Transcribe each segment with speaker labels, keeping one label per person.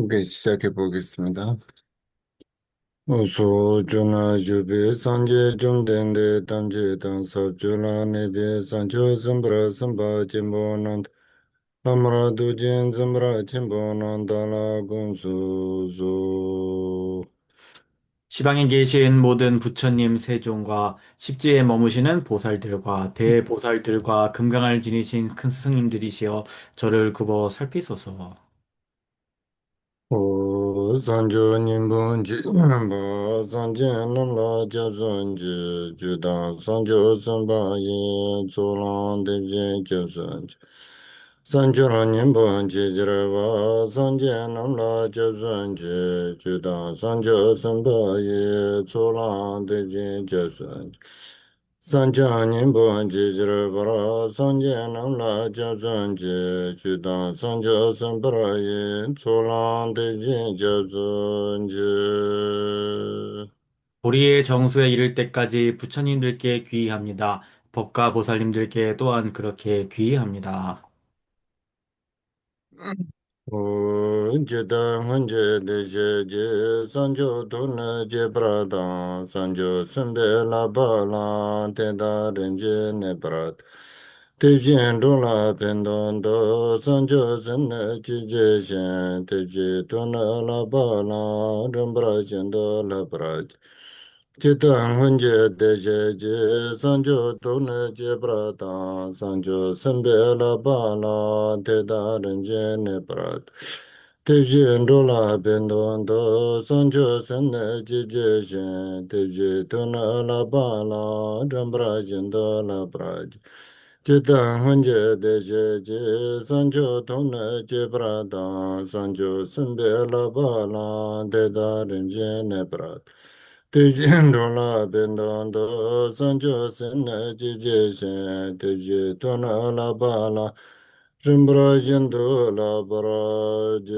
Speaker 1: 네, 시작해 보겠습니다. 우소주나 주비 산제 좀된데 담제 당사 줄라네비 산조 섬브라 섬바 짐보난 라마라 두진 섬브라 짐보난 달라 군수수.
Speaker 2: 지방에 계신 모든 부처님 세종과 십지에 머무시는 보살들과 대보살들과 금강을 지니신 큰 스승님들이시여 저를 굽어 살피소서.
Speaker 1: 오 산조 님본지 바 산제 남라 잡선지 주다 산조 섬바예 조란 devje 잡선지 산조라님 번지 지라바 산제 남라 잡선지 주다 산조 섬바예 조란 devje 잡선지 산자님 번지 지라바라 산제 남라 잡선지 주다 산조 섬바예 조란 devje 잡선지.
Speaker 2: 보리의 정수에 이를 때까지 부처님들께 귀의합니다. 법가 보살님들께 또한 그렇게 귀의합니다.
Speaker 1: 제다 헌제 대제제 산조 도나 제브라다 산조 선배 라발라 테다 렌제 네브라 대진 돌라 펜돈도 산조 선네 지제신 대제 도나 라발라 렘브라젠도 라브라 제다 헌제 대제제 산조 도나 제브라다 산조 선배 라발라 테다 렌제 네브라 Tevje ndola pendondo sanjo sene jeje shen tevje tona la ba la drambra jendo la braj Chetan hanje deje je sanjo tona je brada sanjo sembe la ba la deda rinje ne brad Tevje ndola pendondo sanjo sene jeje shen tevje tona la ba la Rimbrajendula Baraja.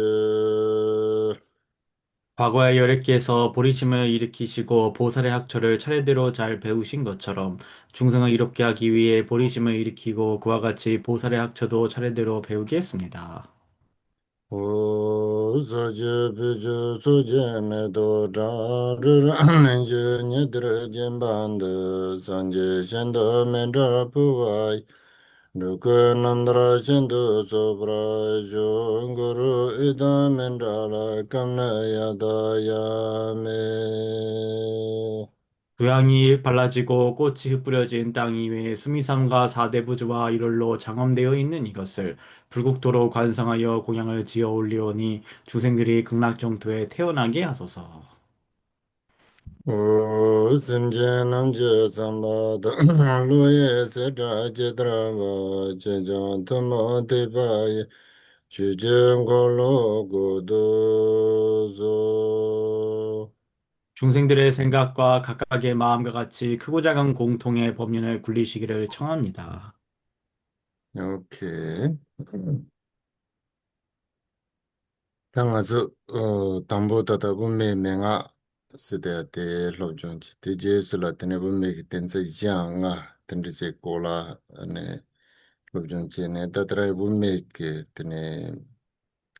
Speaker 2: 과거의 열애께서 보리심을 일으키시고 보살의 학처를 차례대로 잘 배우신 것처럼 중생을 이롭게 하기 위해 보리심을 일으키고 그와 같이 보살의 학처도 차례대로 배우게 했습니다.
Speaker 1: O Saja Piju Suje Medo Ranje Nidra Jimbanda Sanje Shendo Mendra Puvai Nuka Nandra Shendo Sobra Shunguru Ida Mendra Kamna Yada Yame.
Speaker 2: 교양이 발라지고 꽃이 흩뿌려진 땅 이외에 수미산과 사대부주와 이rol로 장엄되어 있는 이것을 불국토로 관상하여 공양을 지어 올리오니 중생들이 극락정토에 태어나게 하소서.
Speaker 1: O Simje Namje Sambada Luye Seta Chitrava Chijan Tamo Tipaye Chijen Kolo Godozo.
Speaker 2: 중생들의 생각과 각각의 마음과 같이 크고 작은 공통의 법륜을 굴리시기를 청합니다.
Speaker 1: 오케이. 당아서 담보다다 분매 맹아 시대한테 로존치 디제스라 테네 분매 텐서 이장아 텐드제 콜라 네 로존치네 다드라이 분매 테네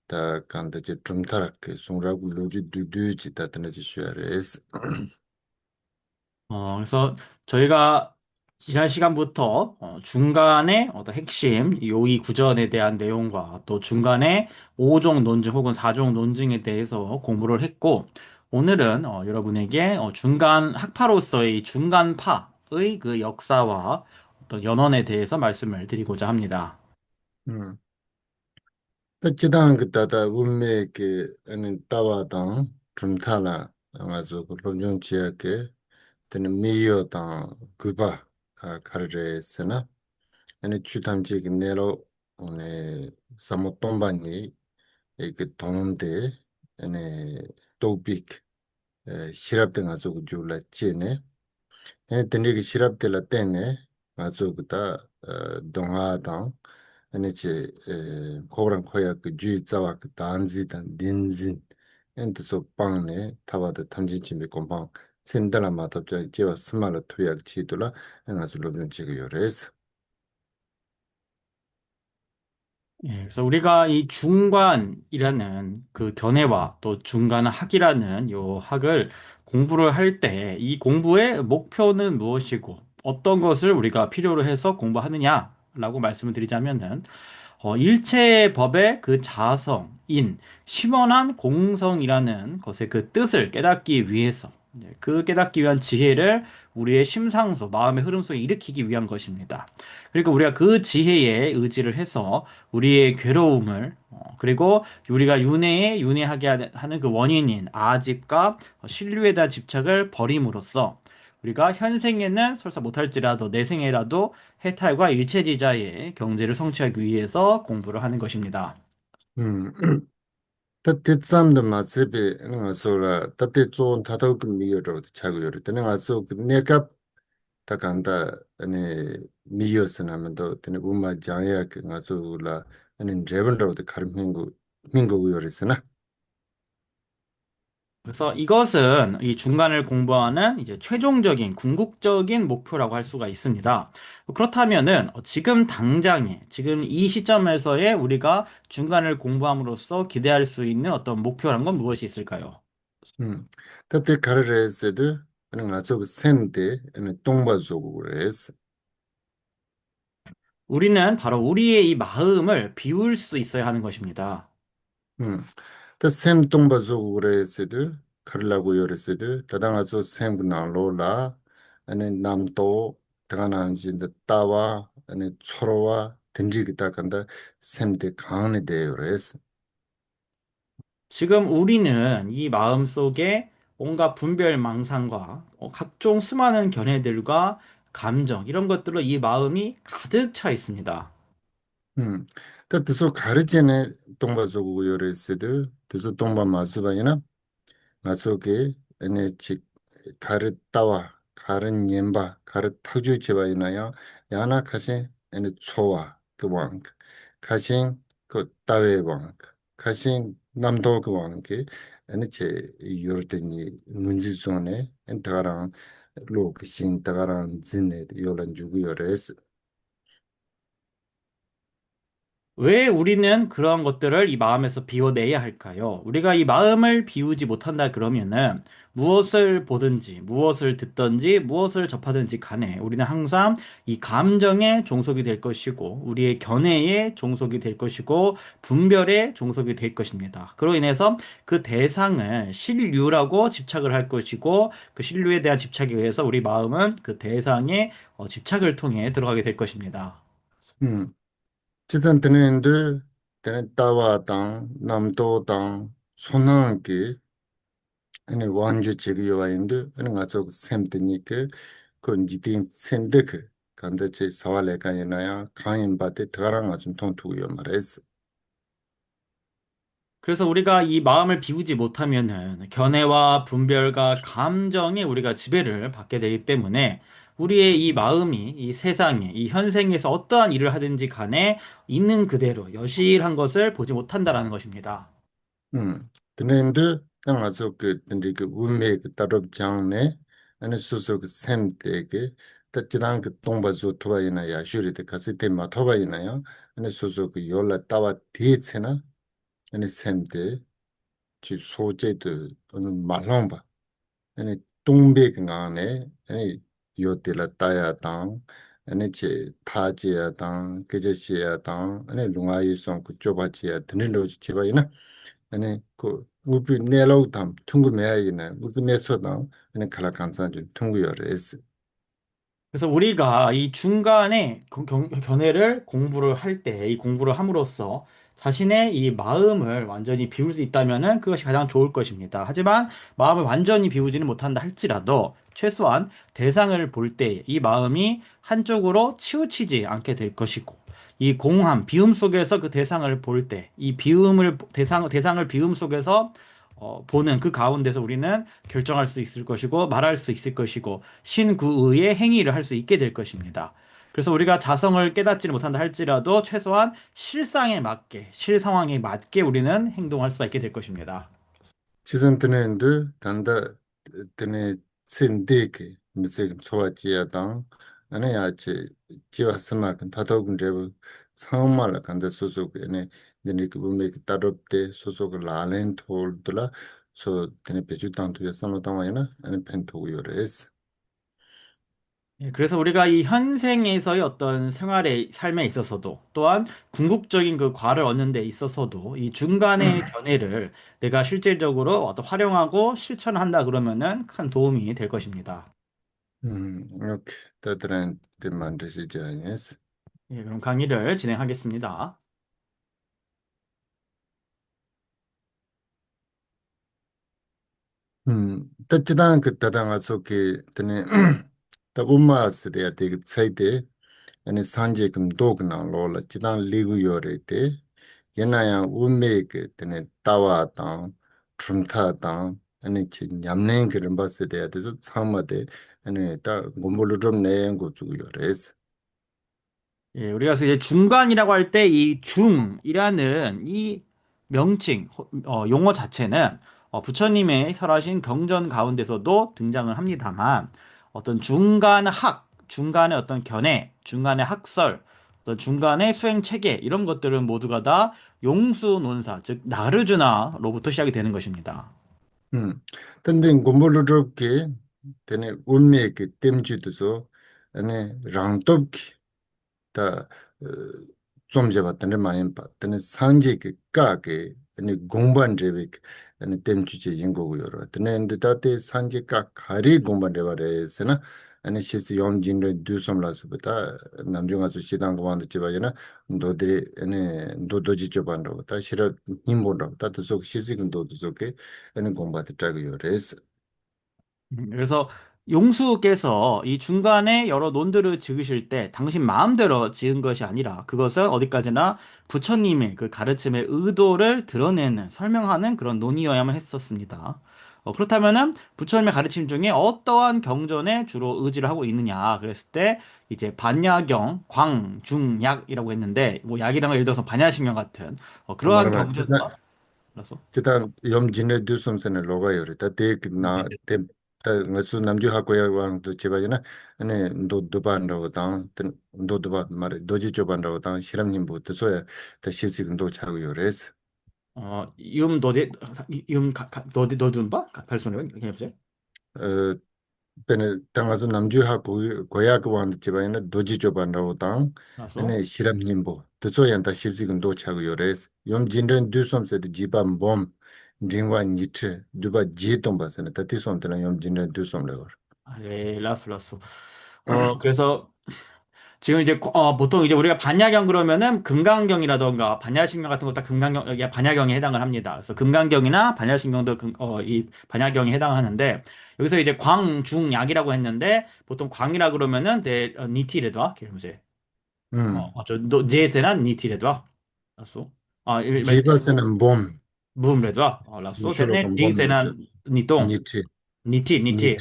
Speaker 1: 다 간다제 tum타라케 송라고 로지 두두지 다트나지 슈아레스.
Speaker 2: 그래서 저희가 지난 시간부터 중간에 어떤 핵심 요의 구전에 대한 내용과 또 중간에 5종 논증 혹은 4종 논증에 대해서 공부를 했고 오늘은 여러분에게 중간 학파로서의 중간파의 그 역사와 어떤 연원에 대해서 말씀을 드리고자 합니다.
Speaker 1: 음. 지당 그다다 운메게 아니 따와당 tum타라 아마조 그 로존치야게 테네 미요당 그바 카르레스나 아니 추탐지기 내로 오네 사모톰바니 이게 동데 아니 토픽 시랍등 아주 줄라 찌네 에 드니기 시랍텔라 때네 아주 그다 동하당 아니 제 코브란 코야 그 주자와 그 단지단 딘진 엔트소 빵네 타바드 탐진침비 곰팡 센달라 마탑자 제와 스말로 투약 치돌라 아주 로빈 지그 요레스.
Speaker 2: 예, 그래서 우리가 이 중관이라는 그 견해와 또 중간학이라는 요 학을 공부를 할 때 이 공부의 목표는 무엇이고 어떤 것을 우리가 필요로 해서 공부하느냐라고 말씀을 드리자면은 일체법의 그 자성인, 심원한 공성이라는 것의 그 뜻을 깨닫기 위해서, 그 깨닫기 위한 지혜를 우리의 심상소, 마음의 흐름 속에 일으키기 위한 것입니다. 그러니까 우리가 그 지혜에 의지를 해서 우리의 괴로움을, 그리고 우리가 윤회하게 하는 그 원인인 아집과 신류에 대한 집착을 버림으로써 우리가 현생에는 설사 못할지라도 내생에라도 해탈과 일체지자의 경제를 성취하기 위해서 공부를 하는 것입니다.
Speaker 1: 음. 따뜻 쌈도 마치비 nga sola 따뜻 좋은 다도그 미여로 차고 요리 때는 아주 그 내가 다 간다 아니 미여스나면도 때는 우마 장야 그 nga sola 아니 레벨로도 가르민고 민고 요리스나
Speaker 2: 그래서 이것은 이 중간을 공부하는 이제 최종적인 궁극적인 목표라고 할 수가 있습니다. 그렇다면은 지금 당장에 지금 이 시점에서의 우리가 중간을 공부함으로써 기대할 수 있는 어떤 목표란 건 무엇이 있을까요?
Speaker 1: 따뜻 가르레스도 nga so 셈데 아니 동바조고 그래스
Speaker 2: 우리는 바로 우리의 이 마음을 비울 수 있어야 하는 것입니다.
Speaker 1: 음. 셈 동바조고 그래스도 가르라고 요리스도 다당아서 셈 그나로라 아니 남도 다가나진데 따와 아니 초로와 든지기다 간다 셈데 강에 대요레스
Speaker 2: 지금 우리는 이 마음 속에 온갖 분별 망상과 각종 수많은 견해들과 감정, 이런 것들로 이 마음이 가득 차 있습니다.
Speaker 1: 음. 뜻소 가르제네 동바조고 요레스도 뜻소 동바 마수바이나 마소게 아니 직 가르 따와 가르 냠바 가르 타주 제바이나야 야나 카세 아니 초와 그왕 가신 그 따웨 왕 가신 남도 그 왕게 아니 제 요르데니 문지존에 엔타가랑 로크신 타가랑 진네 요란 주고 요레스
Speaker 2: 왜 우리는 그런 것들을 이 마음에서 비워내야 할까요? 우리가 이 마음을 비우지 못한다 그러면은 무엇을 보든지, 무엇을 듣든지, 무엇을 접하든지 간에 우리는 항상 이 감정에 종속이 될 것이고, 우리의 견해에 종속이 될 것이고, 분별에 종속이 될 것입니다. 그로 인해서 그 대상을 신류라고 집착을 할 것이고, 그 신류에 대한 집착에 의해서 우리 마음은 그 대상의 집착을 통해 들어가게 될 것입니다.
Speaker 1: 지선 드는데 드는 따와 땅 남도 땅 손한게 아니 완주 지기와 인도 아니 가서 샘드니까 건지딘 센데크 간다체 사활레가 있나야 강인바데 드가랑 좀 통투요 말했어.
Speaker 2: 그래서 우리가 이 마음을 비우지 못하면은 견해와 분별과 감정에 우리가 지배를 받게 되기 때문에 우리의 이 마음이 이 세상에, 이 현생에서 어떠한 일을 하든지 간에 있는 그대로 여실한 것을 보지 못한다라는 것입니다.
Speaker 1: 드는데 땅 가서 그 근데 그 운매 그 따로 장네 아니 소소 그 샘데게 따지랑 그 동바조 토바이나 야슈리데 가시테 마토바이나요 아니 소소 그 요라 따와 디체나 아니 샘데 지 소제도 어느 말랑바 아니 동백강에 아니 요텔라 따야당 아니 제 타지야당 그제시야당 아니 룽아이송 그 좁아지야 드는 로지 제바이나 아니 그 우비 내로담 퉁구매야이나 우비 내서당 아니 칼라칸산 좀 퉁구여레스
Speaker 2: 그래서 우리가 이 중간에 견해를 공부를 할 때, 이 공부를 함으로써 자신의 이 마음을 완전히 비울 수 있다면은 그것이 가장 좋을 것입니다. 하지만 마음을 완전히 비우지는 못한다 할지라도 최소한 대상을 볼 때 이 마음이 한쪽으로 치우치지 않게 될 것이고, 이 공함, 비움 속에서 그 대상을 볼 때, 이 대상을 비움 속에서 보는 그 가운데서 우리는 결정할 수 있을 것이고 말할 수 있을 것이고 신구의의 행위를 할 수 있게 될 것입니다. 그래서 우리가 자성을 깨닫지는 못한다 할지라도 최소한 실상에 맞게, 실상황에 맞게 우리는 행동할 수가 있게 될 것입니다.
Speaker 1: 지선 드는데 단다 드네 신데게 미세 초아지야당 아니 야체 지와스마근 다도군 레브 상말라 간다 소속 에네 데네 그 몸에 따롭대 소속 라렌 톨들라 소 데네 배주 땅도 여선로 당와이나 아니 펜토고 요레스.
Speaker 2: 예, 그래서 우리가 이 현생에서의 어떤 생활의 삶에 있어서도 또한 궁극적인 그 과를 얻는 데 있어서도 이 중간의 견해를 내가 실질적으로 어떤 활용하고 실천한다 그러면은 큰 도움이 될 것입니다.
Speaker 1: 오케이. 다들한 데만드시 자니스.
Speaker 2: 예, 그럼 강의를 진행하겠습니다.
Speaker 1: 따지단 그 따당아 속에 드네 다 um마스데 되게 차이데 아니 산제 금 도그나 로라 지단 리그 요레데 예나야 우메 그 드네 따와다 춤타다 아니 지 냠내 그런 바스데 아주 참마데 아니 다 몸물로 좀 내는 거 주고 요레스.
Speaker 2: 예, 우리가 그래서 이제 중간이라고 할 때 이 중이라는 이 명칭, 용어 자체는 부처님의 설하신 경전 가운데서도 등장을 합니다만 어떤 중간의 어떤 견해, 중간의 학설, 어떤 중간의 수행 체계 이런 것들은 모두가 다 용수논사, 즉 나르주나로부터 시작이 되는 것입니다.
Speaker 1: 근데 몸물로 좁게 되네 운메 그 땜지도서 아니 랑톱기 다 좀 잡았다는 많이 봤더니 상지 그 까게 아니 공부한 레벨 아니 댐 주제 연구고 여러 근데 다때 상지 까 가리 공부한 레벨에서나 아니 실수 용진의 두섬라서부터 남중아서 시당 공부한 집아이나 너들이 아니 너도지 줘반다고 다 싫어 힘본다고 다 속 실수는 너도 저게 아니 공부한테 짜고 여래서
Speaker 2: 그래서 용수께서 이 중간에 여러 논들을 지으실 때 당신 마음대로 지은 것이 아니라 그것은 어디까지나 부처님의 그 가르침의 의도를 드러내는, 설명하는 그런 논의여야만 했었습니다. 그렇다면은 부처님의 가르침 중에 어떠한 경전에 주로 의지를 하고 있느냐 그랬을 때 이제 반야경, 광, 중, 약이라고 했는데 뭐 약이라는 걸 예를 들어서 반야심경 같은 그러한
Speaker 1: 말하나
Speaker 2: 경전, 그래서
Speaker 1: 일단 염진의 두숨선에 로가요리 다대나 때 ngasu namju hakoya wang to chebajana ane ndo doban ro dang ndo doba mare doji choban ro dang shiram nim bu to soya ta shisi ndo chago yores
Speaker 2: 너디 너디 봐? 발손이 이렇게 해보세요.
Speaker 1: 어 pene tangasu namju hako goya ko wang chebajana doji choban ro dang
Speaker 2: 나서
Speaker 1: ane shiram nim bu to soya ta shisi ndo chago yores 염진의 두숨세 지바 몸 링와 니트 두바 지동 바스네 타티 솜테나 염진의 두숨레
Speaker 2: 예, 라스. 그래서 지금 이제 보통 이제 우리가 반야경 그러면은 금강경이라던가 반야신경 같은 거 다 금강경, 반야경에 해당을 합니다. 그래서 금강경이나 반야신경도 이 반야경에 해당하는데 여기서 이제 광중약이라고 했는데 보통 광이라 그러면은 니티레도아, 이제 제세난 니티레도아, 라쏘.
Speaker 1: 지바스는 봄
Speaker 2: 무음레도아, 라쏘.
Speaker 1: 주로가
Speaker 2: 됐네.
Speaker 1: 봄이죠.
Speaker 2: 딩세난 니똥.
Speaker 1: 니트,
Speaker 2: 니티.
Speaker 1: 니트,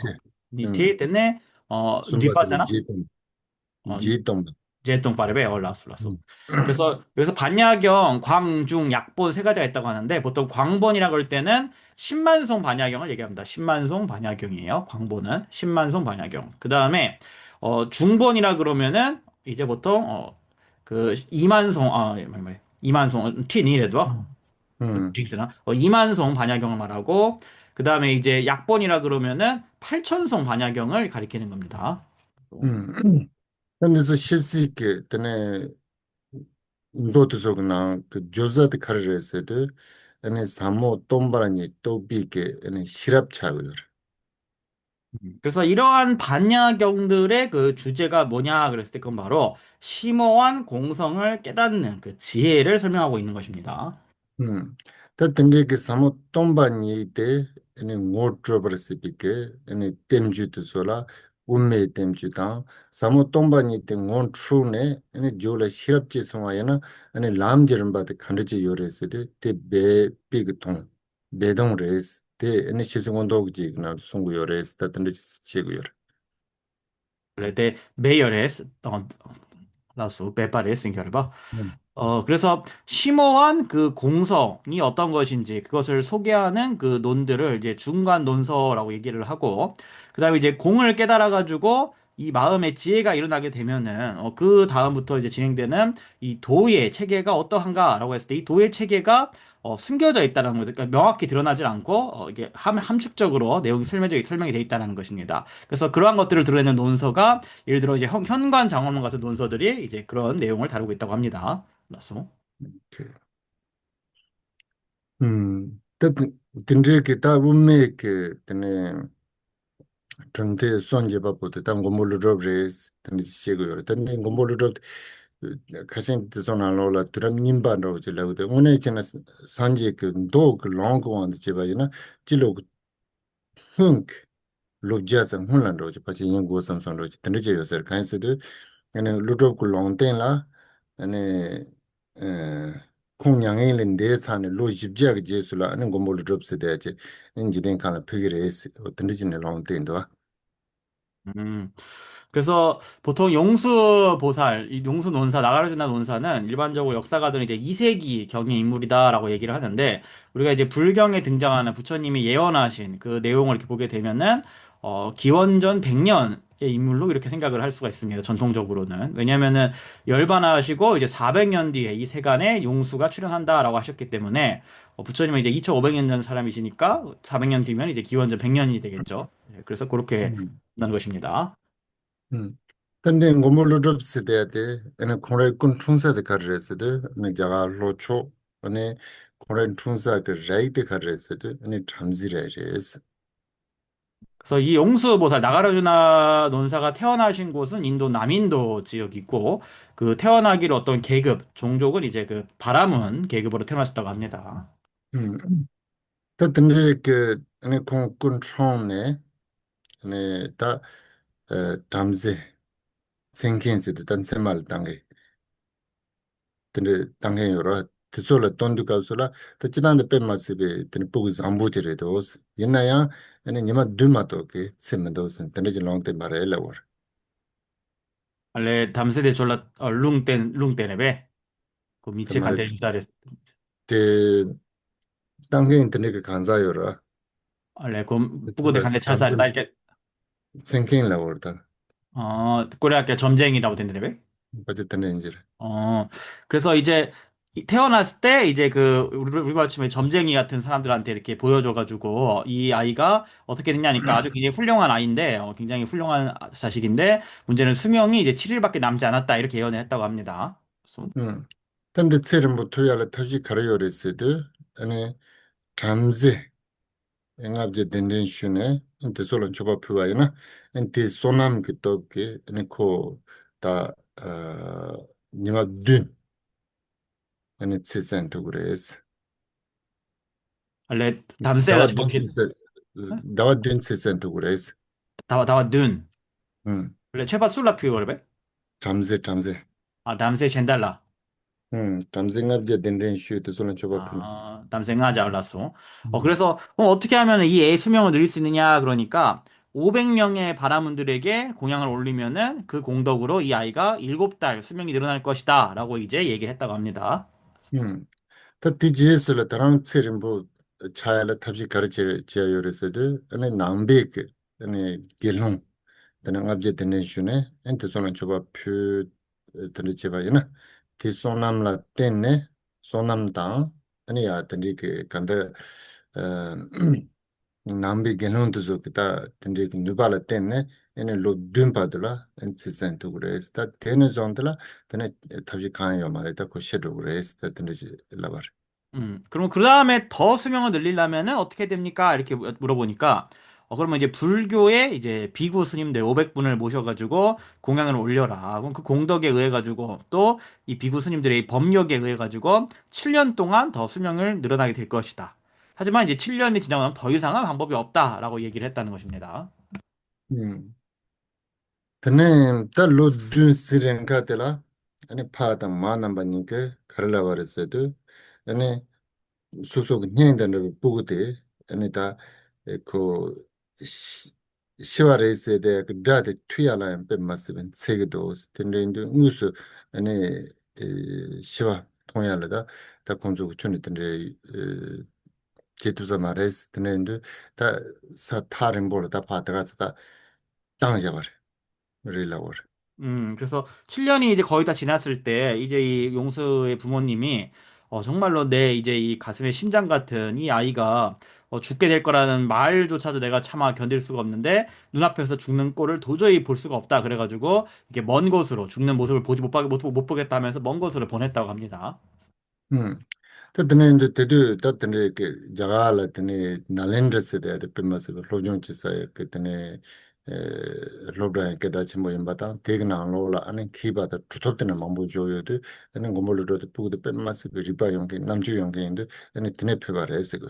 Speaker 2: 니티, 됐네.
Speaker 1: 숨바들이
Speaker 2: 뒷바사나?
Speaker 1: 지동,
Speaker 2: 어,
Speaker 1: 지동.
Speaker 2: 제동 빠르베, 라쏘.
Speaker 1: 음,
Speaker 2: 그래서 여기서 반야경, 광중, 약본 세 가지가 있다고 하는데 보통 광본이라고 할 때는 신만송 반야경을 얘기합니다. 신만송 반야경이에요. 광본은 신만송 반야경. 그 다음에 중본이라 그러면은 이제 보통 그 이만송 이만송 티니레도
Speaker 1: 음,
Speaker 2: 딩스나 이만송 반야경을 말하고 그 다음에 이제 약본이라 그러면은 팔천송 반야경을 가리키는 겁니다.
Speaker 1: 음. 근데서 십시게 때네 노트속나 그 조사드 카르레스도 아니 사모 똥바라니 또비게 아니 시랍차고요.
Speaker 2: 그래서 이러한 반야경들의 그 주제가 뭐냐 그랬을 때 그건 바로 심오한 공성을 깨닫는 그 지혜를 설명하고 있는 것입니다.
Speaker 1: 음. 다든지 그 사모 똥바니 때 아니 모트로버스피게 아니 템주도 소라 운메 템주다 사모 똥바니 때 몬트루네 아니 조라 시럽지 송아야나 아니 람제름바데 칸르지 요레스데 데베 비그통 베동 레스 데 아니 시승원도지 그나 송구 요레스 다든지 지구요.
Speaker 2: 그때 메이어레스 라수 베파레스 인결봐.
Speaker 1: 음.
Speaker 2: 그래서 심오한 그 공성이 어떤 것인지 그것을 소개하는 그 논들을 이제 중간 논서라고 얘기를 하고, 그 다음에 이제 공을 깨달아가지고 이 마음의 지혜가 일어나게 되면은 그 다음부터 이제 진행되는 이 도의 체계가 어떠한가라고 했을 때 이 도의 체계가 숨겨져 있다는 거죠. 그러니까 명확히 드러나질 않고 이게 함축적으로 내용이 설명이 돼 있다는 것입니다. 그래서 그러한 것들을 드러내는 논서가 예를 들어 이제 현관 장엄론 같은 논서들이 이제 그런 내용을 다루고 있다고 합니다. 맞소?
Speaker 1: 그, 다 딘데 기타 rumme 그 드네 전대 손제바 보다 당 고몰로 레스 드네 시고요. 근데 고몰로 가신 드존알로라 드럼 님반로 질라고데 오늘 있잖아 산지 그도그 롱고 원데 제바이나 질로 흥 로지아상 혼란로 파치 연구 삼성로 드네 제요서 간스드 ane ludop ku longten la ane kongyang len de chane lo jibja ge jesu la ane gombo ludop se de che injiden kana pigire es otndijine longten do.
Speaker 2: 음. 그래서 보통 용수 보살, 이 용수 논사, 나가르주나 논사는 일반적으로 역사가들은 이제 2세기 경의 인물이다라고 얘기를 하는데 우리가 이제 불경에 등장하는 부처님이 예언하신 그 내용을 이렇게 보게 되면은 기원전 100년의 인물로 이렇게 생각을 할 수가 있습니다. 전통적으로는. 왜냐면은 열반하시고 이제 400년 뒤에 이 세간에 용수가 출현한다라고 하셨기 때문에 부처님은 이제 2500년 전 사람이시니까 400년 뒤면 이제 기원전 100년이 되겠죠. 예, 그래서 그렇게
Speaker 1: 음.
Speaker 2: 한다는 것입니다.
Speaker 1: 음. 근데 gombo ludop se de ane kongre kun chungsa de karre se de ane jaga locho ane kongre chungsa ke rai de karre se de ane chamzi rai res.
Speaker 2: 그래서 이 용수보살 나가르주나 논사가 태어나신 곳은 인도 남인도 지역이고 그 태어나기를 어떤 계급, 종족은 이제 그 바라문 계급으로 태어나셨다고 합니다.
Speaker 1: 음. 다 근데 그 ane kong kun chong ne ane 다 담제 생긴스도 단세말 당에 근데 당에 여러 드솔라 돈도 가서라 더 지난데 뺀마스베 근데 보고 잠보지래도 옛나야 아니 니마 두마도 그 셈도 근데 지 롱때 말해라 워
Speaker 2: 알레 담세데 졸라 룽떼네베 그
Speaker 1: 그
Speaker 2: 미체
Speaker 1: 말에
Speaker 2: 칸데 주다레
Speaker 1: 그 당에 인터넷 그 간사요라
Speaker 2: 알레 그 부고데
Speaker 1: 그래서
Speaker 2: 칸데 찰쌀
Speaker 1: 담세
Speaker 2: 딸게
Speaker 1: 생긴라 워다
Speaker 2: 꼬레아께 점쟁이라고 된대네베
Speaker 1: 어제 때는 이제
Speaker 2: 그래서 이제 태어났을 때 이제 그 우리말 치면 점쟁이 같은 사람들한테 이렇게 보여줘가지고 이 아이가 어떻게 됐냐니까 아주 굉장히 훌륭한 아이인데 굉장히 훌륭한 자식인데 문제는 수명이 이제 7일밖에 남지 않았다 이렇게 예언을 했다고 합니다. 그래서
Speaker 1: 근데 ছে름부 토야라 터지 가려요레스드 아니 잠제 engabje denden shune inte solon choba phuwaina ente sonam ki topke ene ko ta nima dun ene tsisen to gres
Speaker 2: 원래 담세라
Speaker 1: dawa dun
Speaker 2: 저렇게
Speaker 1: tsisen dawa dun tsisen to gres
Speaker 2: 다와 둔
Speaker 1: 음
Speaker 2: 원래 최바 술라 피우거래
Speaker 1: 잠제
Speaker 2: 아 담세 젠달라
Speaker 1: 잠제 engabje denden shu to solon choba phuna
Speaker 2: 남생하지 않았어.
Speaker 1: 음
Speaker 2: 그래서 어떻게 하면 이 애 수명을 늘릴 수 있느냐 그러니까 500명의 바라문들에게 공양을 올리면은 그 공덕으로 이 아이가 7달 수명이 늘어날 것이다라고 이제 얘기를 했다고 합니다.
Speaker 1: 다 디지에스라 다랑 ছে름부 차야라 탑지 가르치 지야요레스드 ene 남베크 ene gelung tene ngabje tene shune en te sonan choba phu tene cheba ina te sonam la tenne sonam ta ene ya tene ke kanda nambe gelung tu zo kita tene ke nubala tenne ene lo dumpa dula en tsisen tu gures ta tene zondla tene tabji kan yo mare ta ko shedo gures ta tene labar.
Speaker 2: 그럼 그 다음에 더 수명을 늘리려면은 어떻게 됩니까? 이렇게 물어보니까, 그러면 이제 불교의 이제 비구 스님들 500분을 모셔가지고 공양을 올려라. 그럼 그 공덕에 의해 가지고 또 이 비구 스님들의 법력에 의해 가지고 7년 동안 더 수명을 늘어나게 될 것이다. 하지만 이제 7년이 지나고 나면 더 이상은 방법이 없다라고 얘기를 했다는 것입니다.
Speaker 1: 음. tene ta lo dun siren ka tela ane pa ta ma namba ni ke kharla war se de ane so so nyen den de bu de ane ta ko shiware se de ka da de tuya la pe masben se ge do tene ndu ngus ane shiwa tonya la da ta konjo ku chune tene je tu za ma res tene ndu ta sa tarin bol ta pa ta ga ta tang ja 릴라워.
Speaker 2: 그래서 7년이 이제 거의 다 지났을 때, 이제 이 용수의 부모님이, 정말로 내 이제 이 가슴에 심장 같은 이 아이가 죽게 될 거라는 말조차도 내가 차마 견딜 수가 없는데, 눈앞에서 죽는 꼴을 도저히 볼 수가 없다. 그래가지고, 이게 먼 곳으로, 죽는 모습을 못 보겠다 하면서 먼 곳으로 보냈다고 합니다.
Speaker 1: 음. 또 드네인데 데도 또 드네 그 자가라 드네 날렌드스 데 페마스 로존 치사에 그 드네 에 로브라 게다 침모 임바다 대그나 로라 아니 키바다 투톱드네 mambu 조요데 아니 고몰로도 부데 페마스 리바 용게 남주 용게인데 아니 드네 페바레스 거.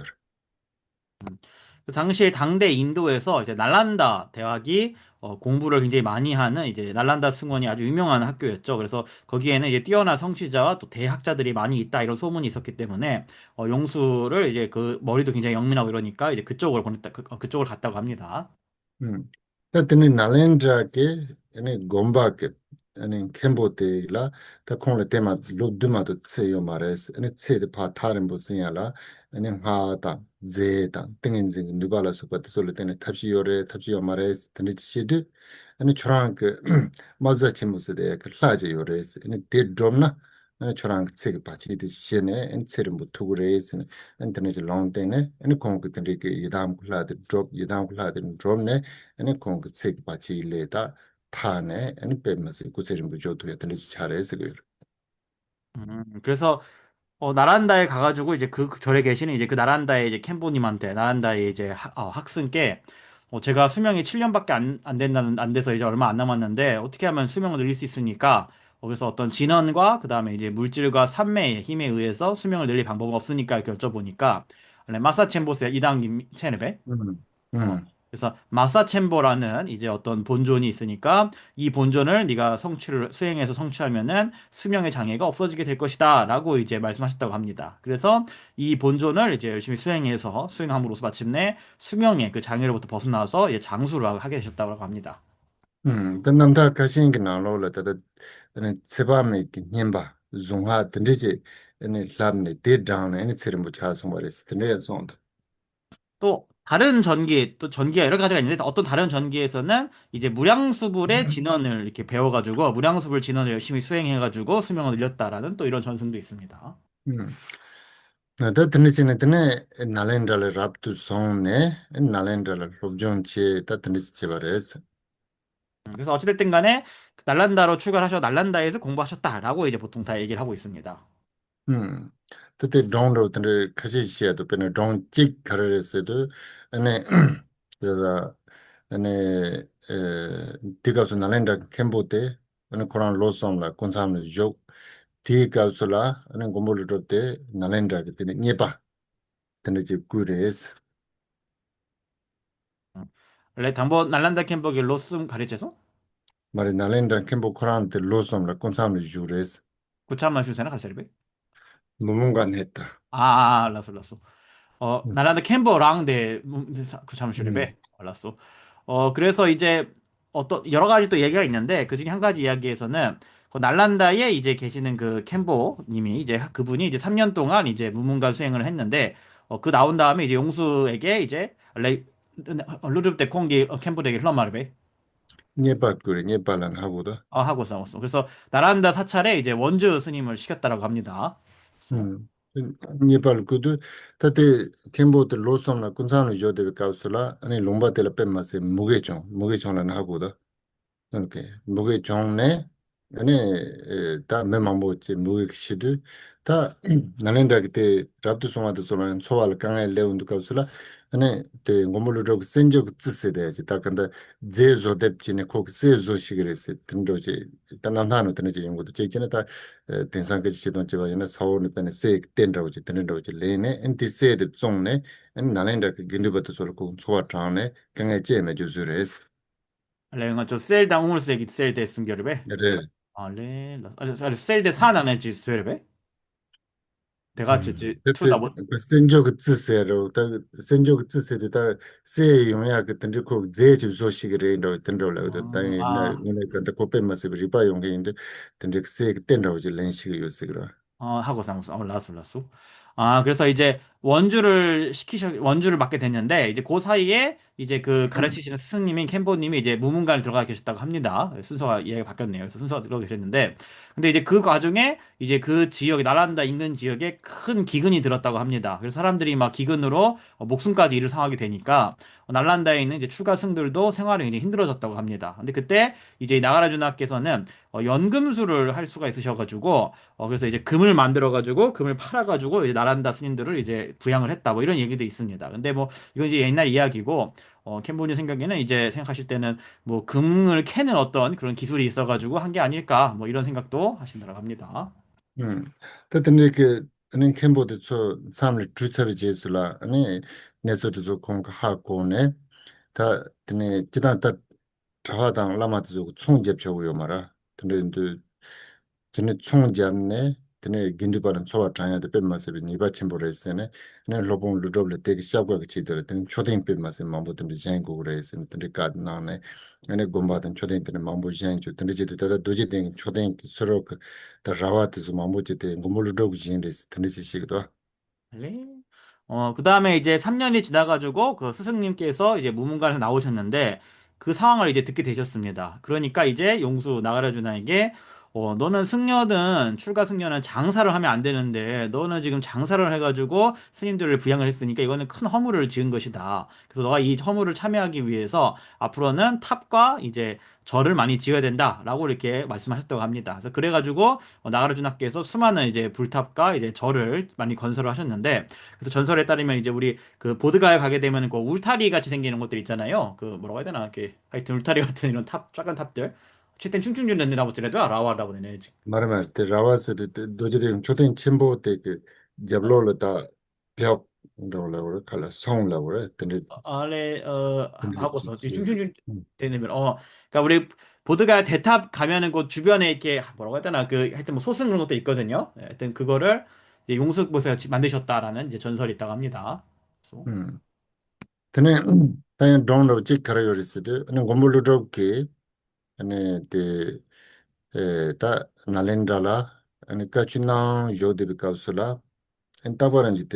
Speaker 2: 그 당시에 당대 인도에서 이제 날란다 대학이 공부를 굉장히 많이 하는 이제 날란다 승원이 아주 유명한 학교였죠. 그래서 거기에는 이제 뛰어난 성취자와 또 대학자들이 많이 있다 이런 소문이 있었기 때문에 용수를 이제 그 머리도 굉장히 영민하고 이러니까 이제 그쪽으로 그쪽으로 갔다고 합니다.
Speaker 1: 음. ततने नालेंड्रा के यानी गोम्बा के यानी खेम्बोते ला ता खोले तेमा लो दुमा तो से यो मारेस यानी से de pa थारम बो सियाला यानी हा ता जे ता 땡인 징 누발라 소파 소리 때네 탑시 요레 탑시 요 마레스 tene 치드 यानी छोरांक मजा चिमुसे de 그 라제 요레스 यानी 데 돔나 यानी छोरांक से के पाची de शेने 엔 세름 부 투그레스 인터넷 롱데네 यानी 공그 tene के 이담 클라데 드롭 이담 클라데 드롭네 아니 공그 책 받치 일레다 타네 아니 빼면서 구체적인 부조도 했더니 잘해서 그
Speaker 2: 그래서 나란다에 가가지고 이제 그 절에 계시는 이제 그 나란다의 이제 캠보님한테 나란다의 이제 학생께 제가 수명이 7년밖에 안 돼서 이제 얼마 안 남았는데 어떻게 하면 수명을 늘릴 수 있습니까? 그래서 어떤 진원과 그 다음에 이제 물질과 산매의 힘에 의해서 수명을 늘릴 방법은 없으니까 이렇게 여쭤보니까 마사 챔보스의 이당님 체네베
Speaker 1: 음.
Speaker 2: 어,
Speaker 1: 음.
Speaker 2: 그래서 마사 챔버라는 이제 어떤 본존이 있으니까 이 본존을 네가 수행해서 성취하면은 수명의 장애가 없어지게 될 것이다라고 이제 말씀하셨다고 합니다. 그래서 이 본존을 이제 열심히 수행해서 수행함으로써 마침내 수명의 그 장애로부터 벗어나서 이제 장수를 하게 되셨다고 합니다.
Speaker 1: 그 남자 가신 게 나로라 다다 아니 세바메 님바 중하 든지지 아니 랍네 데다운 아니 세름 부차서 말했을 텐데 손다
Speaker 2: 또 또 전기가 여러 가지가 있는데 어떤 다른 전기에서는 이제 무량수불의 진원을 이렇게 배워가지고 무량수불 진원을 열심히 수행해가지고 수명을 늘렸다라는 또 이런 전승도 있습니다.
Speaker 1: 음. 나다 든지네 드네 나렌달레 랍투 송네 나렌달레 롭존치 다 든지 제바레스
Speaker 2: 그래서 어찌됐든 간에 그 날란다로 출가하셔 날란다에서 공부하셨다라고 이제 보통 다 얘기를 하고 있습니다.
Speaker 1: 음. 그때 돈으로 근데 카시시야도 변에 돈 찍 가르랬어도 안에 그래서 안에 에 디가서 나렌다 캠보테 안에 코란 로솜라 콘삼르 조 디가서라 안에 고몰로 때 나렌다 그때 니바 근데 집 구레스
Speaker 2: 원래 당보 날란다 캠버기 로스움 가르쳐서
Speaker 1: 말이 나렌다 캠보 코란 때 로솜라 콘삼르 주레스
Speaker 2: 구차만 슈세나 가르쳐리
Speaker 1: 무문간 했다.
Speaker 2: 알았어, 알았어. 나란다 캠버랑 구차만 슈리베
Speaker 1: 음.
Speaker 2: 알았어. 그래서 이제 여러 가지 또 얘기가 있는데 그 중에 한 가지 이야기에서는 그 날란다에 이제 계시는 그 캠보님이 이제 그분이 이제 3년 동안 이제 무문과 수행을 했는데 그 나온 다음에 이제 용수에게 이제 루르브 테 콩기 캠보에게 흘러말베
Speaker 1: 니바 구레 니바란 하고도
Speaker 2: 하고 싸웠어. 그래서 나란다 사찰에 이제 원주 스님을 시켰다라고 합니다. 그래서
Speaker 1: 음. 네팔 kudu tate kembo te losam na kunsano jode be kausula ani lomba te la pemma se muge chong la na hagoda okay muge chong ne ani ta me mambo che muge kishidu ta nalenda kite rabdu soma de sola soal kanga le undu kausula ani te ngomulu rog senjo tsise de ta kanda je zo dep chine ko se zo shigres tindo che ta namhano tene che yongo che chine ta tensan ke chi don che ba yana sawo ne pene se tenda che tendo che le ne enti se de zong ne ani nalenda ke gindu bat sola ko soa trane kanga che me jo zures
Speaker 2: 레가 저 셀다 우물세기 셀데 숨겨르베
Speaker 1: 네.
Speaker 2: 셀데 사나네 스웨르베 내가 투다 못
Speaker 1: 그 센조 그 뜻세로 다 센조 그 뜻세도 다 세용야 그 던지 그 제주 소식을 인도 던돌라고 다니 나
Speaker 2: 아,
Speaker 1: 오늘 그 코페 마스 리바 용게인데 던지 세 던다고 지 렌시가 요스그라
Speaker 2: 하고 상수 라수 라수 그래서 이제 원주를 맡게 됐는데, 이제 그 사이에 이제 그 가르치시는 스승님인 캠보님이 이제 무문관에 들어가 계셨다고 합니다. 순서가 이해가 바뀌었네요. 그래서 순서가 들어가 계셨는데, 근데 이제 그 과정에 이제 그 지역, 나란다 인근 지역에 큰 기근이 들었다고 합니다. 그래서 사람들이 막 기근으로 목숨까지 잃을 상황이 되니까, 날란다에 있는 이제 추가 승들도 생활이 굉장히 힘들어졌다고 합니다. 근데 그때 이제 나가라 주나께서는 연금술을 할 수가 있으셔가지고, 그래서 이제 금을 만들어가지고 금을 팔아가지고 이제 나란다 스님들을 이제 부양을 했다 뭐 이런 얘기도 있습니다. 근데 뭐 이건 이제 옛날 이야기고 캠보님 생각에는 이제 생각하실 때는 뭐 금을 캐는 어떤 그런 기술이 있어가지고 한 게 아닐까 뭐 이런 생각도 하신다고 합니다.
Speaker 1: 음. 근데 그 아니 캠보드 저 사람을 주차를 제스라 아니 내서도 저 공부하고네 다 근데 지단 다 저하당 라마도 저 총접촉이요 말아. 근데 이제 저는 총잡네 근데 긴두바는 저와 장야도 뺀마서 니바 챔버레스네 네 로봉 루도블 되게 시작과 같이 들었더니 초딩 뺀마서 만보든지 장고 그래서 근데 가드나네 아니 곰바든 초딩 때는 만보 장주 근데 제도 다 도지된 초딩 서로 다 라와트서 만보지 때 곰물루도 진레스 근데 시기도
Speaker 2: 네. 그 다음에 이제 3년이 지나가지고 그 스승님께서 이제 무문관에서 나오셨는데 그 상황을 이제 듣게 되셨습니다. 그러니까 이제 용수 나가라 주나에게 너는 승려든 출가 승려는 장사를 하면 안 되는데 너는 지금 장사를 해가지고 스님들을 부양을 했으니까 이거는 큰 허물을 지은 것이다. 그래서 너가 이 허물을 참여하기 위해서 앞으로는 탑과 이제 절을 많이 지어야 된다라고 이렇게 말씀하셨다고 합니다. 그래서 그래가지고 나가르주나께서 수많은 이제 불탑과 이제 절을 많이 건설을 하셨는데 그래서 전설에 따르면 이제 우리 그 보드가에 가게 되면 그 울타리 같이 생기는 것들 있잖아요. 그 뭐라고 해야 되나? 이렇게 하여튼 울타리 같은 이런 탑, 작은 탑들. 어쨌든 충충준다고 지래도 라와라고 되네.
Speaker 1: 말하면 때 라와스도 도지된 초딩 챔버 때그 잡로르다 벽 뭐라고 그래 성라고 그래
Speaker 2: 아래
Speaker 1: 근데
Speaker 2: 하고서 이
Speaker 1: 지
Speaker 2: 충충준 되면 그러니까 우리 보드가 대탑 가면은 그 주변에 이렇게 뭐라고 해야 되나 그 하여튼 뭐 소승 그런 것도 있거든요. 예, 하여튼 그거를 이제 용숙보세가 만드셨다라는 이제 전설이 있다고 합니다. 그래서,
Speaker 1: 음. Tene tayo download chik kara yorisidi, ane gombolo dogki, ane ta nalendala, ane kachina yodibi kapsula, ane tabaranji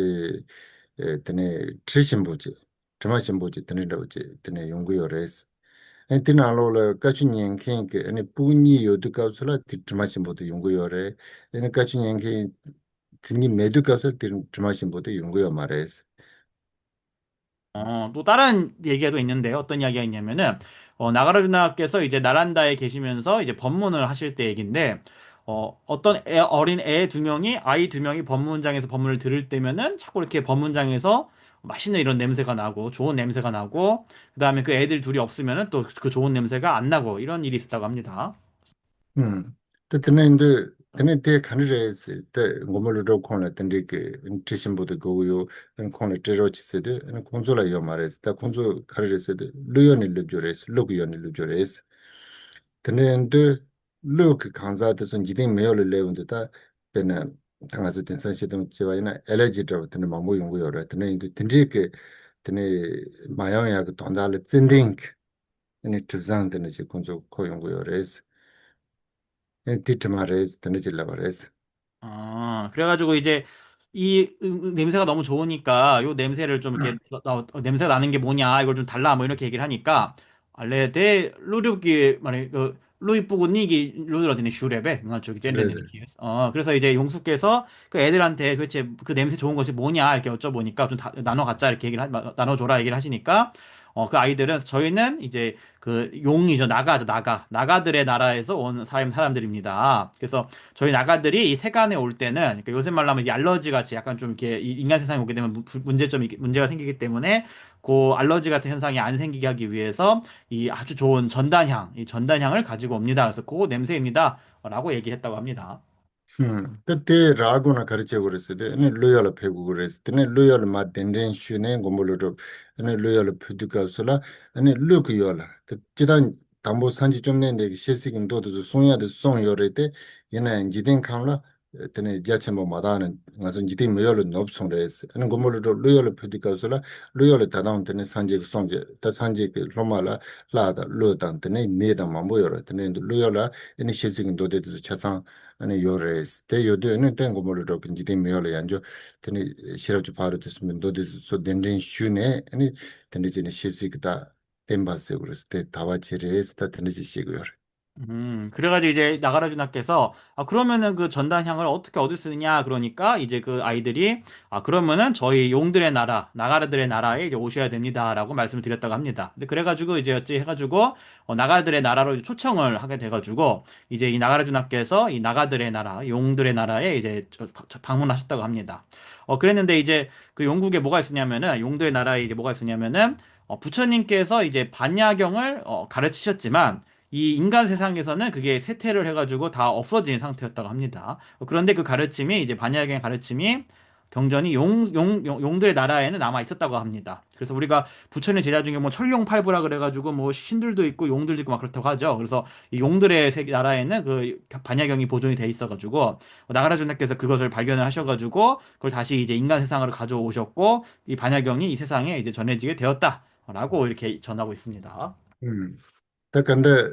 Speaker 1: tene trishimboji, trimashimboji tene dawaji, tene yungu yores. Ane tina alola kachu nyenkenke, ane punyi yodi kapsula, ti trimashimboji yungu yore, ane kachu nyenken, tini medu kapsula, ti trimashimboji yungu yomares.
Speaker 2: 또 다른 얘기가 있는데요. 어떤 이야기가 있냐면은, 나가르주나께서 이제 나란다에 계시면서 이제 법문을 하실 때 얘기인데, 어떤 어린 애 두 명이, 아이 두 명이 법문장에서 법문을 들을 때면은 자꾸 이렇게 법문장에서 맛있는 이런 냄새가 나고, 좋은 냄새가 나고, 그 다음에 그 애들 둘이 없으면은 또 그 좋은 냄새가 안 나고, 이런 일이 있었다고 합니다.
Speaker 1: 또 근데 대 카니레스 때 고물로 콘을 텐데 그 인트리심보드 고요 콘을 테로치세데 콘솔라 요 말레스 다 콘솔 카리레스데 루요니 루조레스 루구요니 루조레스 근데 루크 간자데 선 지딩 메올레 레운데 다 베나 당아서 텐선시도 지와이나 엘레지터 텐데 마모 용고요라 근데 그 마야야 그 돈달레 찐딩 이 투잔데 지 콘솔 코용고요레스 티트마레스 드네질라바레스
Speaker 2: 그래가지고 이제 이 냄새가 너무 좋으니까 요 냄새를 좀 이렇게 냄새 나는 게 뭐냐 이걸 좀 달라 뭐 이렇게 얘기를 하니까 알레 데 루르기 말에 그 루이쁘고 니기 루드라드네 슈레베 저기 젤레네
Speaker 1: 네네
Speaker 2: 이렇게 그래서 이제 용수께서 그 애들한테 도대체 그 냄새 좋은 것이 뭐냐 이렇게 여쭤보니까 좀 나눠 갖자 이렇게 나눠줘라 얘기를 하시니까 그 아이들은 저희는 이제 그 용이죠 나가죠 나가들의 나라에서 온 사람들입니다. 그래서 저희 나가들이 이 세간에 올 때는 그러니까 요새 말로 하면 이 알러지 같이 약간 좀 이렇게 이 인간 세상에 오게 되면 문제가 생기기 때문에 그 알러지 같은 현상이 안 생기게 하기 위해서 이 아주 좋은 이 전단향을 가지고 옵니다. 그래서 그 냄새입니다. 라고 얘기했다고 합니다.
Speaker 1: 그때 라고나 가르쳐 그랬어요. 네 로얄 패고 그랬어. 네 로얄 맛 된된 슈네 고물로 네 로얄 푸드가슬라 네 루크요라. 그 지단 담보 산지 좀 내는데 실식은 도도 송야도 송 요래때 얘네 지된 칸라 tene jachembo madane ngaso jiti meyolo nopson res ene gomolo do loyolo pedika sola loyolo tadam tene sanje sonje ta sanje ke romala la da lo dan tene meda mambo yoro tene loyola ene shesing do de chasan ene yores te yodo ene ten gomolo do jiti meyolo yanjo tene shiraju paru desmen do de so denren shune ene tene jene shesik da 템바세 그랬을 때 다와치레스 다 테네지 시고요.
Speaker 2: 그래가지고 이제 나가라 주나께서 그러면은 그 전단향을 어떻게 얻을 수 있냐 그러니까 이제 그 아이들이 그러면은 저희 용들의 나라 나가라들의 나라에 이제 오셔야 됩니다라고 말씀을 드렸다고 합니다. 근데 그래가지고 이제 어찌 해가지고 나가들의 나라로 이제 초청을 하게 돼가지고 이제 이 나가라 주나께서 이 나가들의 나라 용들의 나라에 이제 방문하셨다고 합니다. 그랬는데 이제 그 영국에 뭐가 있었냐면은 용들의 나라에 이제 뭐가 있었냐면은 부처님께서 이제 반야경을 가르치셨지만 이 인간 세상에서는 그게 쇠퇴를 해가지고 다 없어진 상태였다고 합니다. 그런데 그 가르침이 이제 반야경의 가르침이 경전이 용들의 나라에는 남아 있었다고 합니다. 그래서 우리가 부처님 제자 중에 뭐 천룡팔부라 그래가지고 뭐 신들도 있고 용들도 있고 막 그렇다고 하죠. 그래서 이 용들의 나라에는 그 반야경이 보존이 돼 있어가지고 나가라 주나께서 그것을 발견을 하셔가지고 그걸 다시 이제 인간 세상으로 가져오셨고 이 반야경이 이 세상에 이제 전해지게 되었다라고 이렇게 전하고 있습니다.
Speaker 1: 다 근데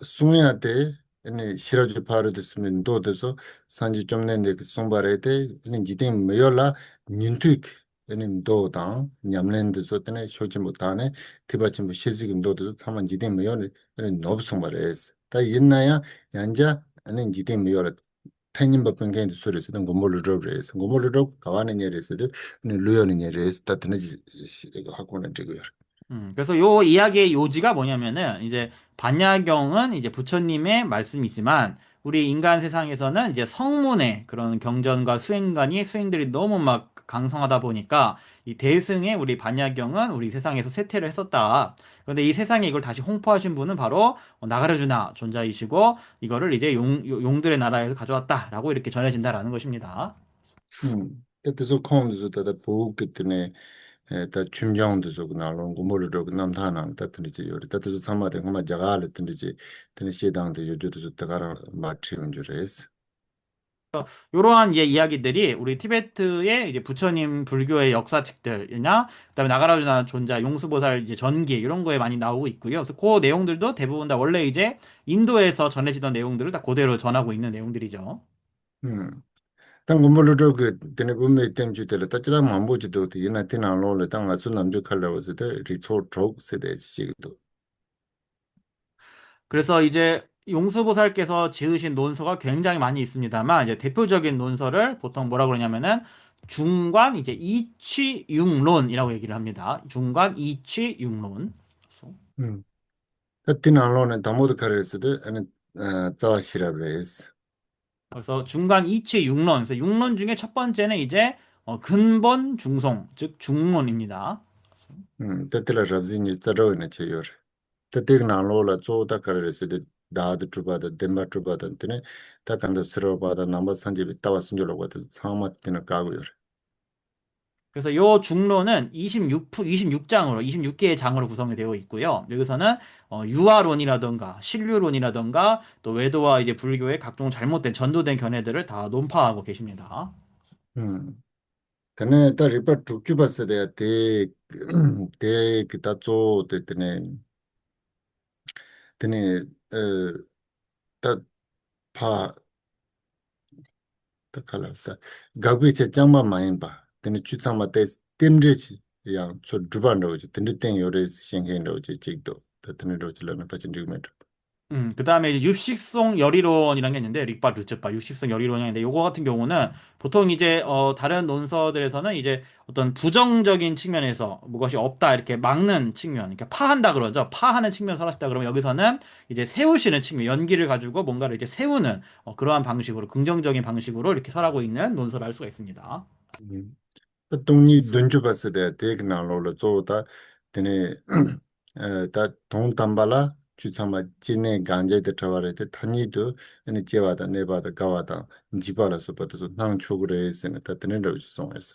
Speaker 1: 숭야때 아니 시라주 파르드스면 도데서 산지 좀 내는데 그 송바레데 아니 지딩 메yor라 닌투익 아니 도당 냠nen데서 때네 쇼지 못하네 티바침 시즈긴 도도 참만 지딩 메yor이 아니 노브 송바레스 다 있나야 양자 아니 지딩 메yor라 타님 법은 게 소리스 는 고몰르르레스 고몰르르 가와는 예레스 아니 루요는 예레스 다 드네지 하고는 되고요.
Speaker 2: 그래서 요 이야기의 요지가 뭐냐면은 이제 반야경은 이제 부처님의 말씀이지만 우리 인간 세상에서는 이제 성문의 그런 경전과 수행들이 너무 막 강성하다 보니까 이 대승의 우리 반야경은 우리 세상에서 쇠퇴를 했었다. 그런데 이 세상에 이걸 다시 홍보하신 분은 바로 나가르주나 존자이시고 이거를 이제 용들의 나라에서 가져왔다라고 이렇게 전해진다라는 것입니다.
Speaker 1: 그래서 콘도 다 보기 때문에 다 춤장도 저거 나온 거 모르고 남다나 다든지 요리 다도 참마데 그마 자갈 든지 드네 시당도 요저도 저다가라 마치는 줄에스.
Speaker 2: 이러한 이야기들이 우리 티베트의 이제 부처님 불교의 역사책들이나 그다음에 나가라주나 존자, 용수보살 이제 전기 이런 거에 많이 나오고 있고요. 그래서 그 내용들도 대부분 다 원래 이제 인도에서 전해지던 내용들을 다 그대로 전하고 있는 내용들이죠.
Speaker 1: 음. 당고 모르고 그 드네 분메 템주들 다지다 만보지도 이나 티나로를 당 아주 남주 칼라워스데 리초 트록 세대 시기도.
Speaker 2: 그래서 이제 용수보살께서 지으신 논서가 굉장히 많이 있습니다만 이제 대표적인 논서를 보통 뭐라 그러냐면은 중관 이제 이취융론이라고 얘기를 합니다. 중관 이취융론.
Speaker 1: 음. 티나로는 다모드 카레스데 아니 자와시라브레스.
Speaker 2: 그래서 중간 이치 육론. 그래서 육론 중에 첫 번째는 이제 근본 중송, 즉 중론입니다.
Speaker 1: 때때라 잡진이 짜로네 체요. Tatik nanglo la tso ta karare se de daad trubada, demba trubada, tene ta kanda sirobada, namba sanjebi tawa sunjolo wata, tsangma tina kago yor.
Speaker 2: 그래서 요 중론은 26장으로 26개의 장으로 구성이 되어 있고요. 여기서는 유아론이라던가 신류론이라던가 또 외도와 이제 불교의 각종 잘못된 전도된 견해들을 다 논파하고 계십니다.
Speaker 1: Tene ta ripa trukchuba se de te kita tso te tene ta pa ta kala ta gagwe che changma mayinba, tene chutsangma te temre chi yang tso druban roji, tene ten yore shenghen roji chikdo, ta tene roji lana pachin rigmeto.
Speaker 2: 그 다음에 이제 육식성 열이론이라는 게 있는데, 릭바, 루츠바, 육식성 열이론이 있는데, 요거 같은 경우는 보통 이제, 다른 논서들에서는 이제 어떤 부정적인 측면에서 무엇이 없다, 이렇게 막는 측면, 이렇게 파한다 그러죠. 파하는 측면을 설하시다 그러면 여기서는 이제 세우시는 측면, 연기를 가지고 뭔가를 이제 세우는 그러한 방식으로, 긍정적인 방식으로 이렇게 설하고 있는 논서를 알 수가 있습니다.
Speaker 1: 동니 dunju basa de dek na lo lo zo da tene da dong tambala chu chama jine ganje de taware de thani do ene jewa da ne ba da gawa da jiba la so pa so nang chu gre se ne ta tene ro so es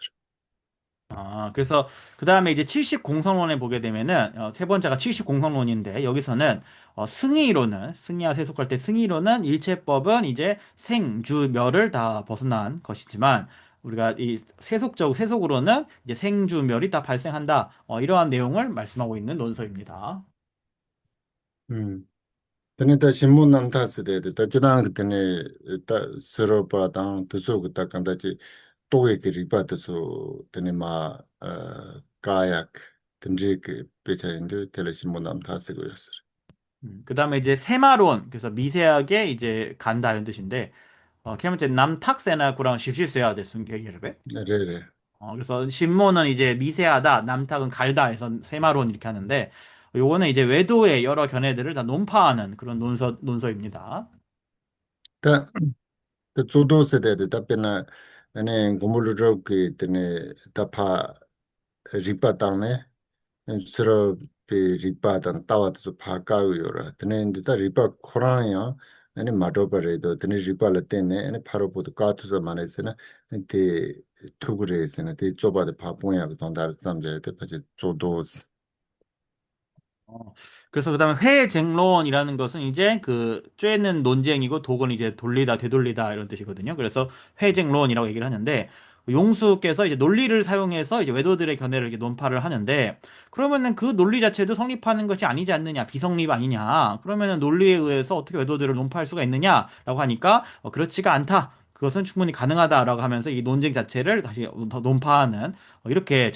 Speaker 2: 그래서 그 다음에 이제 70 공성론에 보게 되면은 세 번째가 70 공성론인데 여기서는 승의와 세속할 때 승의로는 일체법은 이제 생주멸을 다 벗어난 것이지만 우리가 이 세속으로는 이제 생주멸이 다 발생한다. 이러한 내용을 말씀하고 있는 논서입니다.
Speaker 1: 음. 근데 다 신문 남다스데 다 지난 그때네 다 서로바당 두소 그다 간다지 또게 그 리바드소 되네 마 가약 든지 그 베차인데 텔레 신문 남다스고였어.
Speaker 2: 그 다음에 이제 세마론, 그래서 미세하게 이제 간다 이런 뜻인데, 그러면 이제 남탁세나구랑 십시수야 됐은 얘기를 해.
Speaker 1: 네네.
Speaker 2: 그래서 신모는 이제 미세하다, 남탁은 갈다 해서 세마론 이렇게 하는데, 요거는 이제 외도의 여러 견해들을 다 논파하는 그런 논서입니다.
Speaker 1: 다 조도 세대도 답변나 아니 고물로 그 되네 다파 리바당네 서로 그 리바당 따와서 파가요라 되는데 다 리바 코라야 아니 마도바레도 되네 리바를 때네 아니 바로부터 가투서 만에서는 데 투구레스네 데 쪼바데 파봉야 돈다 삼제 데 파지 조도스
Speaker 2: 어, 그래서 그다음에 회쟁론이라는 것은 이제 그 쬐는 논쟁이고 독은 이제 돌리다 되돌리다 이런 뜻이거든요. 그래서 회쟁론이라고 얘기를 하는데 용수께서 이제 논리를 사용해서 이제 외도들의 견해를 이렇게 논파를 하는데 그러면은 그 논리 자체도 성립하는 것이 아니지 않느냐, 비성립 아니냐? 그러면은 논리에 의해서 어떻게 외도들을 논파할 수가 있느냐라고 하니까 그렇지가 않다. 그것은 충분히 가능하다라고 하면서 이 논쟁 자체를 다시 더 논파하는 이렇게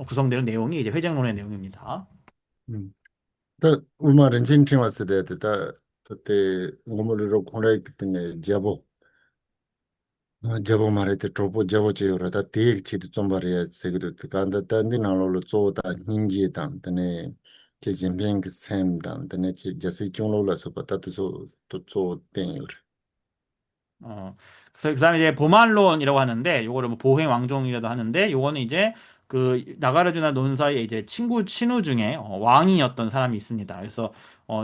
Speaker 2: 구성되는 내용이 이제 회쟁론의 내용입니다.
Speaker 1: 다 우마른 진팅 왔을 때다 그때 고물로 코라이 그때 제보 jabo marite tropo jabo che yora da teek chi tu tsombari ya segido te kanda tandi nalolo tso da nyingji dam tene che jimbeng sem dam tene che jasi chunglo la sopa tatu so to tso ten yora.
Speaker 2: 그래서 그다음에 이제 보만론이라고 하는데 요거를 뭐 보행 왕종이라도 하는데 요거는 이제 그 나가르주나 논사의 이제 친구 중에 왕이었던 사람이 있습니다. 그래서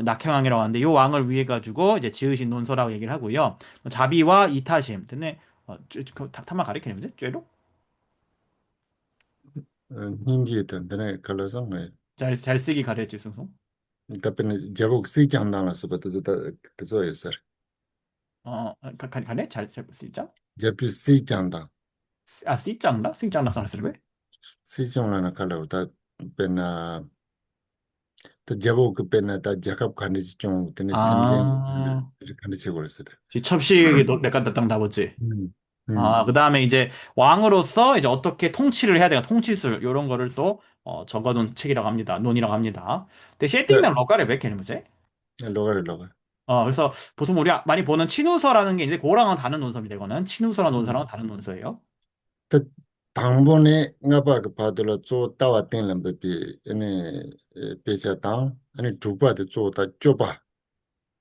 Speaker 2: 낙행왕이라고 하는데 요 왕을 위해 가지고 이제 지으신 논서라고 얘기를 하고요. 자비와 이타심 근데 타마 가리키는 거지? 죄로?
Speaker 1: nyingji dan tene kala song me
Speaker 2: 잘 쓰기 가르치 승송.
Speaker 1: tapene jabo si chang dang la sopa tsu ta tso yasar.
Speaker 2: 가네? 잘 쓰자?
Speaker 1: Japi si chang dang
Speaker 2: 씨짱다? 씨짱다 살았을 왜?
Speaker 1: si chang la na kala uta pena ta jabo ku pena ta jakab khandi chi chung tene semjen
Speaker 2: 아,
Speaker 1: khandi chi gorasar.
Speaker 2: 첩식이 내가 땅 다봤지.
Speaker 1: 음. 음.
Speaker 2: 그 다음에 이제 왕으로서 이제 어떻게 통치를 해야 되나, 통치술, 이런 거를 또, 적어놓은 책이라고 합니다. 논이라고 합니다. 근데
Speaker 1: 그
Speaker 2: 쉐띵당 러가를 왜 캐는 거지?
Speaker 1: 로가
Speaker 2: 그래서 보통 우리가 많이 보는 친우서라는 게 이제 그거랑은 다른 논서입니다. 이거는 친우서라는 논서랑은 다른 논서예요.
Speaker 1: 그 당본에 nga 그 받으러 조 따와 땡는 법이 아니 배자당 아니 두바도 조다 좁아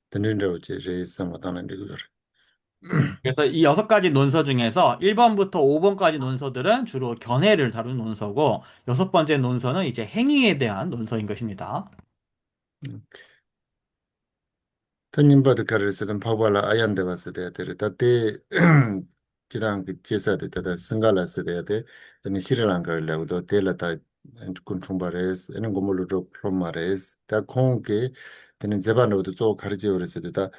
Speaker 1: 드는데 제 레이스 못하는 데고요.
Speaker 2: 그래서 이 6가지 논서 중에서 1번부터 5번까지 논서들은 주로 견해를 다룬 논서고, 6번째 논서는 이제 행위에 대한 논서인 것입니다.
Speaker 1: 타님바드 카르스는 파발라 아얀데 봤을 때 다때 지랑 그 제사데 다다 승갈았을 때 아니 시리랑가를 내고도 텔라다 군충바레스 에는 고물로 프로마레스 다 콩게 되는 제반으로도 좀 가르쳐 버렸을 때다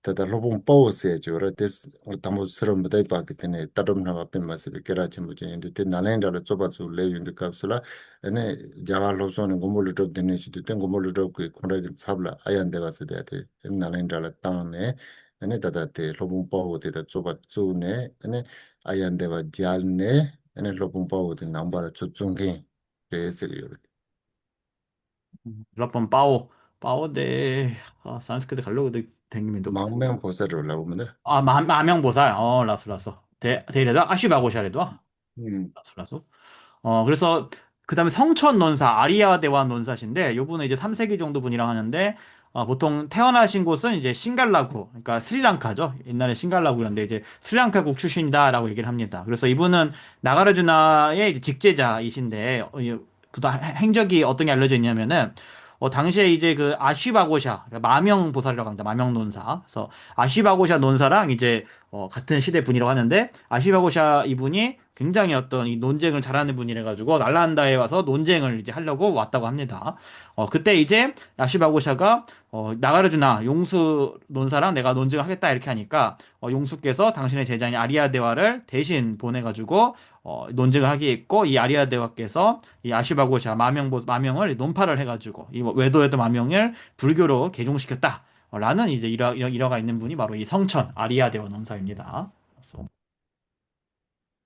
Speaker 1: 다다 로봉 파워스에 저라 데스 담보 스름 바다이 바게 되네 따름 나와 뺀 마스베 게라치 무제 인데 데 나랭다로 쪼바주 레윤데 갑술라 에네 자갈 로소는 고물로 되네 시도 된 고물로 그 콘라이 sabla ayan deva se de te nalen dala tang ne ane tata te lobung pa ho te da choba chu ne ane ayan deva jal ne ane lobung pa ho te nambara chu chung ge pe se yo
Speaker 2: 몇번 빠오 데 산스크리트 가려고 댕기면도
Speaker 1: 망명 보사로 라고면
Speaker 2: 마명보살 라스 데이레다 아시바고샤레도
Speaker 1: 음
Speaker 2: 라스 그래서 그다음에 성천 논사 아리아 대왕 논사신데 요분은 이제 3세기 정도 분이라고 하는데 보통 태어나신 곳은 이제 싱갈라구 그러니까 스리랑카죠. 옛날에 싱갈라구였는데 이제 스리랑카국 출신이다라고 얘기를 합니다. 그래서 이분은 나가르주나의 이제 직제자이신데 보다 행적이 어떤 게 알려져 있냐면은 당시에 이제 그 아쉬바고샤 그러니까 마명보살이라고 합니다. 마명논사. 그래서 아쉬바고샤 논사랑 이제 같은 시대 분이라고 하는데 아쉬바고샤 이분이 굉장히 어떤 이 논쟁을 잘하는 분이라 가지고 날란다에 와서 논쟁을 이제 하려고 왔다고 합니다. 그때 이제 야시바고샤가 나가르주나 용수 논사랑 내가 논쟁을 하겠다 이렇게 하니까 용수께서 당신의 제자인 아리아데와를 대신 보내가지고 논쟁을 하게 했고 이 아리아데와께서 이 아시바고샤 마명을 논파를 해가지고 이 외도였던 마명을 불교로 개종시켰다. 라는 이제 일화가 있는 분이 바로 이 성천 아리아데와 논사입니다. 그래서,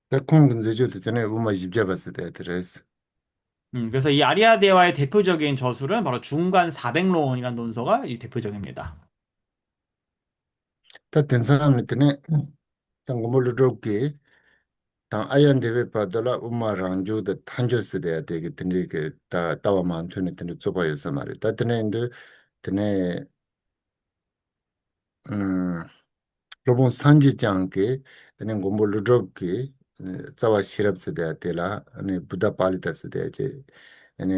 Speaker 1: 다 콩근 제주도 전에 우마 입잡았을 때 들었어.
Speaker 2: 그래서 이 아리아데와의 대표적인 저술은 바로 중간 400론이라는 논서가 이 대표적입니다.
Speaker 1: 다된 사람들 때문에 당고물로 롭게 당 아얀 대비 받더라 우마 랑주도 탄저스 돼야 되게 되는 게다 따와만 전에 되는 좁아여서 말이야. 다 되는데 되네 음 로본 산지장께 되는 고물로 롭게 자와 시럽스 돼야 되라 아니 부다 팔리다스 돼야지 아니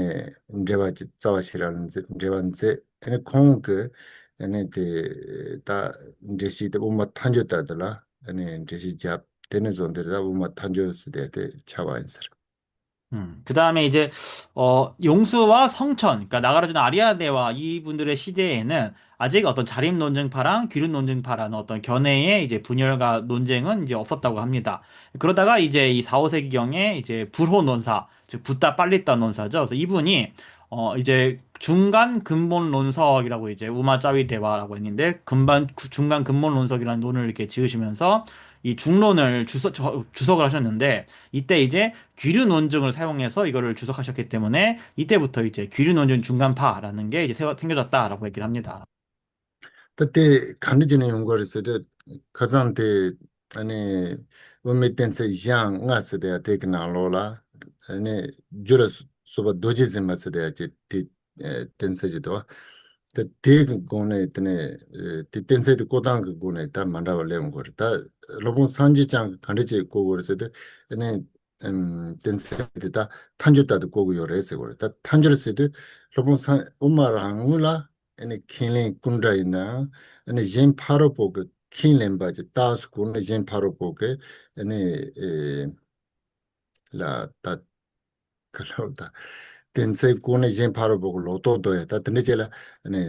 Speaker 1: 인제와 자와 시라는 인제완제 아니 콩그 아니 데다 인제시도 우마 탄저다더라 아니 인제시 잡 되는 존들다 우마 탄저스 돼야 돼 차와인서.
Speaker 2: 그 다음에 이제, 용수와 성천, 그러니까 나가르주나 아리아데와 이분들의 시대에는 아직 어떤 자립 논쟁파랑 귀륜 논쟁파라는 어떤 견해의 이제 분열과 논쟁은 이제 없었다고 합니다. 그러다가 이제 이 4, 5세기경에 이제 불호 논사, 즉 붓다 빨리따 논사죠. 그래서 이분이, 이제 중간 근본 논석이라고 이제 우마짜위 대화라고 했는데, 중간 근본 논석이라는 논을 이렇게 지으시면서 이 중론을 주석을 하셨는데, 이때 이제 귀륜 논증을 사용해서 이거를 주석하셨기 때문에 이때부터 이제 귀륜 논증 중간파라는 게 이제 생겨졌다라고 얘기를 합니다.
Speaker 1: 그때 간지는 연구를 가장대 아니 원메텐서 양 나스데 테크놀로라 아니 주로 소바 도지즈 마스데 티 텐서지도 그 대그 고네 때네 티 텐서도 고당 그 고네 다 만다발레는 거다 로본 산지장 간지 고고르서도 아니 텐서다 탄주다도 고고 요래서 거다 탄주르서도 로본 산 엄마랑을라 아니 킬링 군다이나 아니 젠 파로포그 킬렘바지 따스고는 젠 파로포그 아니 에라다 그러다 텐세 고네 젠 파로포그 로토도에 다 드네젤라 아니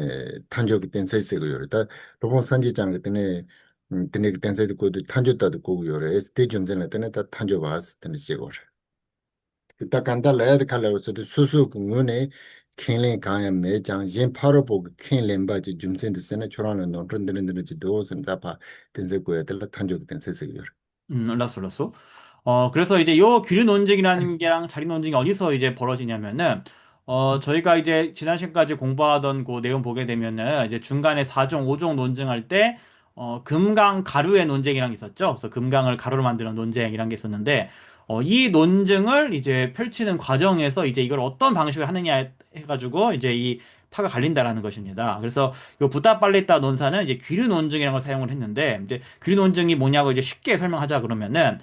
Speaker 1: 탄조기 텐세세고 요다 로본 산지장 그때네 드네 텐세도 고도 탄조다도 고고 요래 스테이션 전에 때네 다 탄조 바스 드네제고 다 간다 레드 칼라로서 수수 군에 킹링 가야 매장 진 바로 보고 킹링 바지 줌센데 세네 초라는 논던들은지 도선 잡아 된세고야 될 탄족 된세세요.
Speaker 2: 알았어. 그래서 이제 요 귀륜 논쟁이라는 게랑 자립 논쟁이 어디서 이제 벌어지냐면은, 저희가 이제 지난 시간까지 공부하던 그 내용 보게 되면은, 이제 중간에 4종, 5종 논증할 때, 금강 가루의 논쟁이란 게 있었죠. 그래서 금강을 가루로 만드는 논쟁이란 게 있었는데, 이 논증을 이제 펼치는 과정에서 이제 이걸 어떤 방식을 하느냐 해가지고, 이제 이 파가 갈린다라는 것입니다. 그래서 요 부타팔레타 논사는 이제 귀륜 논증이라는 걸 사용을 했는데, 이제 귀륜 논증이 뭐냐고 이제 쉽게 설명하자 그러면은,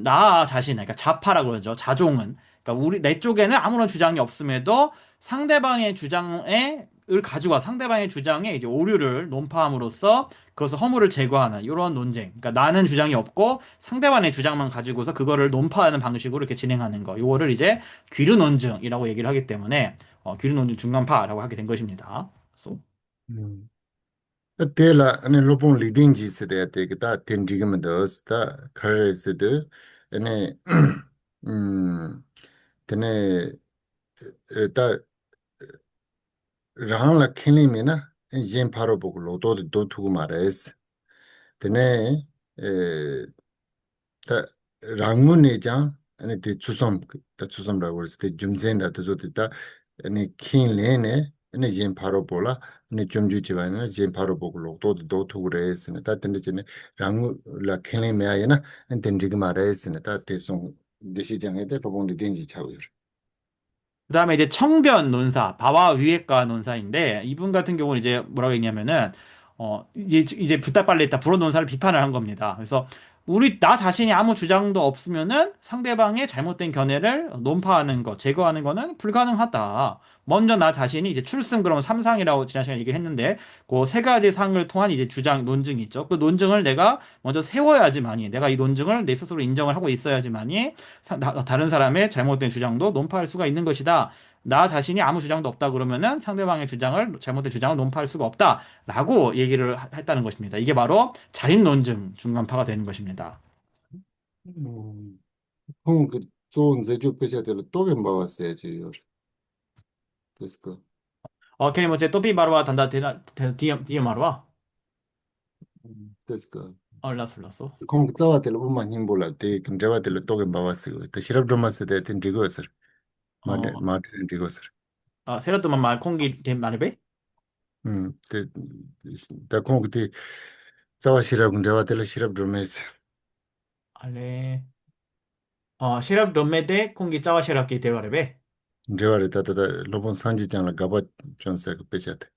Speaker 2: 나 자신, 그러니까 자파라 그러죠. 자종은. 그러니까 내 쪽에는 아무런 주장이 없음에도 상대방의 주장을 가지고 상대방의 주장에 이제 오류를 논파함으로써 그것을 허물을 제거하는 이런 논쟁. 그러니까 나는 주장이 없고 상대방의 주장만 가지고서 그거를 논파하는 방식으로 이렇게 진행하는 거. 요거를 이제 귀륜 논증이라고 얘기를 하기 때문에 귀륜 논증 중간파라고 하게 된 것입니다. 그래서
Speaker 1: 테라 아니 로본 리딩지 세대 때다 텐디금더스다 카레스드 아니 음 테네 다 랑라 킬리미나 젠 바로 보고 로도도 도투고 말레스 테네 다 랑문내장 아니 대 주섬 다 주섬라고 해서 대 줌젠다 저도다 아니 킹레네 아니 젠 바로 볼라 아니 줌주지바는 젠 바로 보고 로도 투그레스네 다 텐데지네 랑라 킹레메야나 엔텐디가 말했으네 다 대송 대시장에 대 로봉리 덴지 차고요.
Speaker 2: 그다음에 이제 청변 논사, 바와 위에과 논사인데 이분 같은 경우는 이제 뭐라고 했냐면은 이제 부탁 발레타 불어 논사를 비판을 한 겁니다. 그래서 나 자신이 아무 주장도 없으면은 상대방의 잘못된 견해를 논파하는 것, 제거하는 거는 불가능하다. 먼저 나 자신이 이제 출승 그러면 삼상이라고 지난 시간에 얘기를 했는데, 그 세 가지 상을 통한 이제 주장, 논증이 있죠. 그 논증을 내가 먼저 세워야지만이, 내가 이 논증을 내 스스로 인정을 하고 있어야지만이 다른 사람의 잘못된 주장도 논파할 수가 있는 것이다. 나 자신이 아무 주장도 없다 그러면은 상대방의 주장을, 잘못된 주장을 논파할 수가 없다라고 얘기를 했다는 것입니다. 이게 바로 자립 논증 중간파가 되는 것입니다.
Speaker 1: 음, 그럼 그 좋은 제주 빼셔야 또 봐왔어야지. 그래서 그,
Speaker 2: 걔는 뭐제 또삐 마루와 단다 디엠 마루와
Speaker 1: 그래서 그,
Speaker 2: 얼라슬라소.
Speaker 1: 그럼 그 짜와들 뭐만 힘볼라. 대 근데와들 또 봐왔어요. 또 시럽 좀 했을 때 된지거스. 마데
Speaker 2: 어,
Speaker 1: 마데 된지거스.
Speaker 2: 세로토만 말 콩기 된 마르베?
Speaker 1: 그, 다 그럼 그때 짜와 시럽 근데와들 시럽 좀 했어.
Speaker 2: 알레. 시럽 롬메데 콩기 짜와 시럽기 대와르베.
Speaker 1: 근데와를 다다다 로본 산지장을 가봐 전세 그 빼셔야 돼.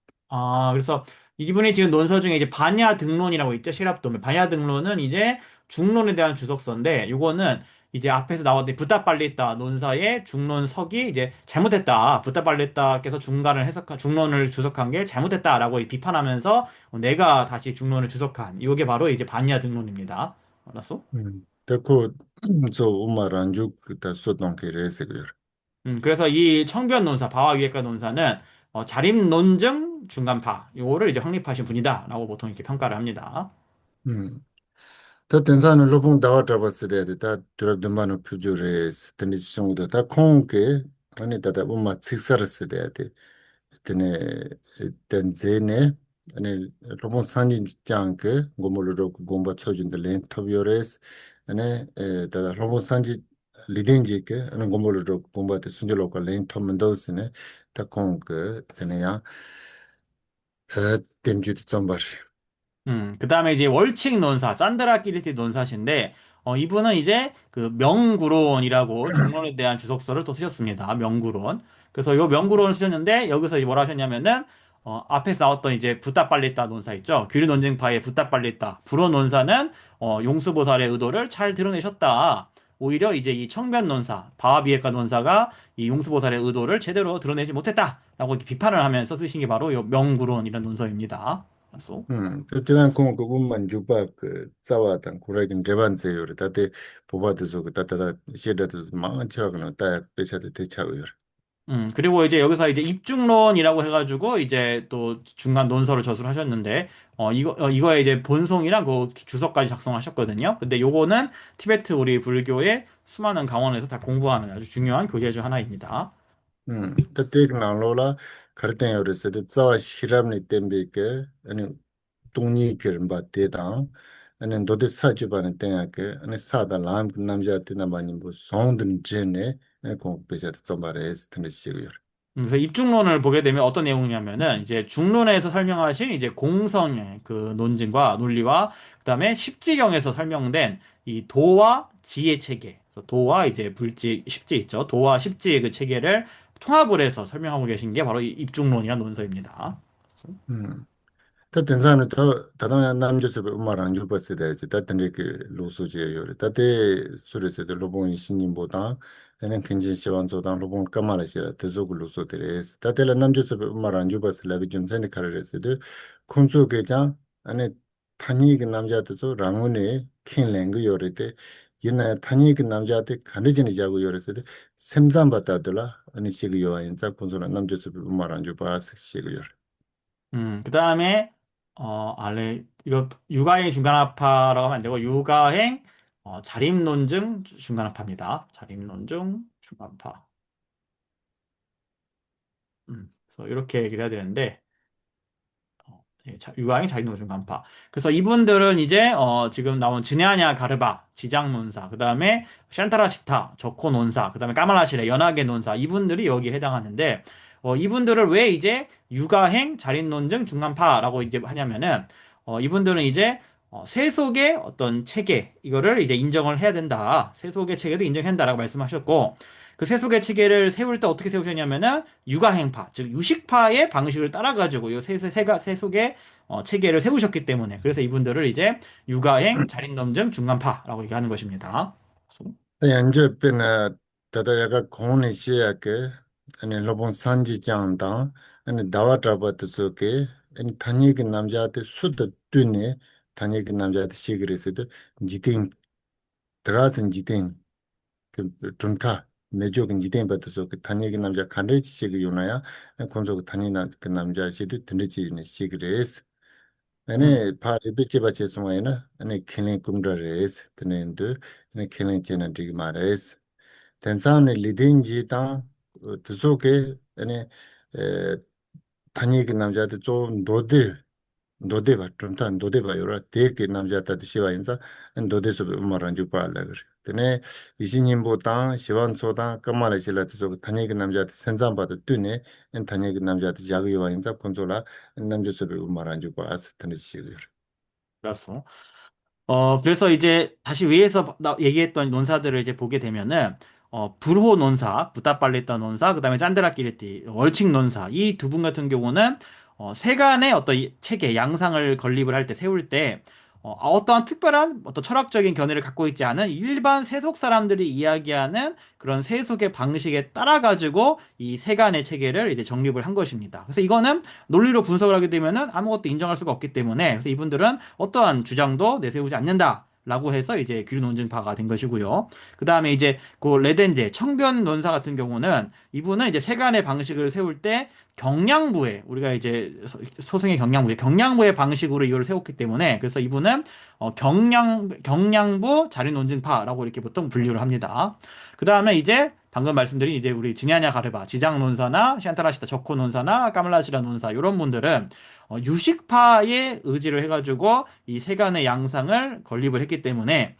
Speaker 2: 그래서 이분이 지금 논서 중에 이제 반야 등론이라고 있죠. 시랍도면. 반야 등론은 이제 중론에 대한 주석서인데, 요거는 이제 앞에서 나왔던 붓다빨리따 논사의 중론석이 이제 잘못했다. 붓다빨리따께서 중론을 주석한 게 잘못했다라고 비판하면서 내가 다시 중론을 주석한, 이게 바로 이제 반야 등론입니다. 알았어?
Speaker 1: 그, 저 엄마를 안 주고 다 쏟던 게 레스고요.
Speaker 2: 그래서 이 청변 논사, 바와위에가 논사는 자립 논증 중간파, 요거를 이제 확립하신 분이다라고 보통 이렇게 평가를 합니다.
Speaker 1: 음. 다 된사는 로봉 다와 잡았을 때, 다 드랍든만을 표주레스, 드니 정도 다 콩게, 아니 다다 엄마 직사를 써야 돼. 드네 된제네, 아니 로봉 산지장 그 고물로 공부 쳐준다 렌터비오레스, 아니 다다 로봉 산지 리덴지 그 아니 고물로 공부한테 순절로가 렌터면도스네, 다 콩게, 드네야, 댐주도 좀 봐.
Speaker 2: 그 다음에 이제 월칙 논사, 짠드라 끼리티 논사신데, 이분은 이제 그 명구론이라고 중론에 대한 주석서를 또 쓰셨습니다. 명구론. 그래서 요 명구론을 쓰셨는데, 여기서 이제 뭐라 하셨냐면은, 앞에서 나왔던 이제 붓다빨리따 논사 있죠. 규리 논쟁파의 붓다빨리따. 불어 논사는, 용수보살의 의도를 잘 드러내셨다. 오히려 이제 이 청변 논사, 바와비에카 논사가 이 용수보살의 의도를 제대로 드러내지 못했다라고 이렇게 비판을 하면서 쓰신 게 바로 요 명구론이라는 논서입니다. 그래서
Speaker 1: 그때는 그 군만 주바 그 싸워던 고라긴 레반세요. 다들 보바드서 그 따따다 시에다도 망치하고는 딱 배차도 대차고요.
Speaker 2: 그리고 이제 여기서 이제 입중론이라고 해가지고 이제 또 중간 논서를 저술하셨는데, 이거에 이제 본송이랑 그 주석까지 작성하셨거든요. 근데 요거는 티베트 우리 불교의 수많은 강원에서 다 공부하는 아주 중요한 교재 중 하나입니다.
Speaker 1: 그때 그 나로라 가르땡 요르세도 싸워 시람니 템비게 아니 동니 그런 바대다 아니 도데 사주바는 땡하게 아니 사다 람 남자한테나 많이 뭐 송든 제네 아니 공 배차도 좀 말해서 드시고요.
Speaker 2: 그래서 입중론을 보게 되면 어떤 내용이냐면은 이제 중론에서 설명하신 이제 공성의 그 논증과 논리와 그다음에 십지경에서 설명된 이 도와 지의 체계, 그래서 도와 이제 불지, 십지 있죠. 도와 십지의 그 체계를 통합을 해서 설명하고 계신 게 바로 이 입중론이라는 논서입니다.
Speaker 1: 또 등산은 더 다양한 남자들 음악을 접했을 때 이제 다들 이렇게 로소지예요. 다들 소리에서도 로봉이 신님보다 얘는 굉장히 시원조당 로봉 까말이시라 대속을 로소들이 다들 남자들 음악을 안 접했을 때 좀 생각하려 했어도 콘소 계장 안에 타니 그 남자들도 랑운에 킹랭그 요래때 이나 타니 그 남자한테 가르치는 자고 요랬어도 샘산 받다더라 아니 시그 요인 자 콘소는 남자들 음악을 안 접했을 시그 요.
Speaker 2: 그다음에 이거 육아행 중간합파라고 하면 안 되고 육아행 자립논증 중간합파입니다. 자립논증 중간합파. 그래서 이렇게 얘기를 해야 되는데 예, 유아인 자기노중 간파. 그래서 이분들은 이제 지금 나온 지냐냐 가르바 지장논사, 그다음에 샨타라시타 저코논사, 그다음에 까말라시레 연하계 논사 이분들이 여기에 해당하는데 이분들을 왜 이제 육아행 자립논증 중간파라고 이제 하냐면은 이분들은 이제 세속의 어떤 체계 이거를 이제 인정을 해야 된다. 세속의 체계도 인정한다라고 말씀하셨고 그 세속의 체계를 세울 때 어떻게 세우셨냐면은 육아행파, 즉 유식파의 방식을 따라가지고 이 세속의 체계를 세우셨기 때문에 그래서 이분들을 이제 육아행, 자린넘증, 중간파라고 얘기하는 것입니다.
Speaker 1: 연주 때는 다다 약간 공원에 시작해 아니 로본 산지 장당 아니 다와 잡아도 좋게 아니 단위의 남자한테 수도 뜨네 단위의 남자한테 시그레스도 지팅 들어선 지팅 그 좀타 매족은 지팅 받도 좋게 단위의 남자 간르지 시그 요나야 건조 단위나 그 남자 시도 드르지 시그레스
Speaker 2: 음,
Speaker 1: 아니 파리도 집어치 송아이나 아니 킬링 꿈더레스 드네인도 아니 킬링 제는 되게 말레스 텐산의 리딩지 당 두속에 아니 에 단위의 남자들 좀 노데 좀다 노데 봐요라 되게 남자들 시와인자 노데서 말한 줄 봐라 그래. 근데 이신님보다 시원소다 까말레실라 두속 단위의 남자들 sen장 봐도 뜨네 단위의 남자들 자기 와인자 콘솔라 남자서 말한 줄 봐서 드는 시그.
Speaker 2: 그렇소. 그래서 이제 다시 위에서 얘기했던 논사들을 이제 보게 되면은, 불호 논사, 부타팔레타 논사, 그 다음에 짠드라키레티, 월칙 논사, 이 두 분 같은 경우는, 세간의 어떤 이 체계, 양상을 건립을 할 때, 세울 때, 어떠한 특별한 어떤 철학적인 견해를 갖고 있지 않은 일반 세속 사람들이 이야기하는 그런 세속의 방식에 따라가지고 이 세간의 체계를 이제 정립을 한 것입니다. 그래서 이거는 논리로 분석을 하게 되면은 아무것도 인정할 수가 없기 때문에 그래서 이분들은 어떠한 주장도 내세우지 않는다. 라고 해서 이제 규 논증파가 된 것이고요. 그 다음에 이제 그 레덴제 청변 논사 같은 경우는 이분은 이제 세간의 방식을 세울 때 경량부의 우리가 이제 소승의 경량부의 방식으로 이거를 세웠기 때문에 그래서 이분은 경량부 자리 논증파라고 이렇게 보통 분류를 합니다. 그 다음에 이제 방금 말씀드린 이제 우리 지냐냐 가르바, 지장 논사나 샨타라시타 적코 논사나 까말라시라 논사 이런 분들은 유식파의 의지를 해가지고 이 세간의 양상을 건립을 했기 때문에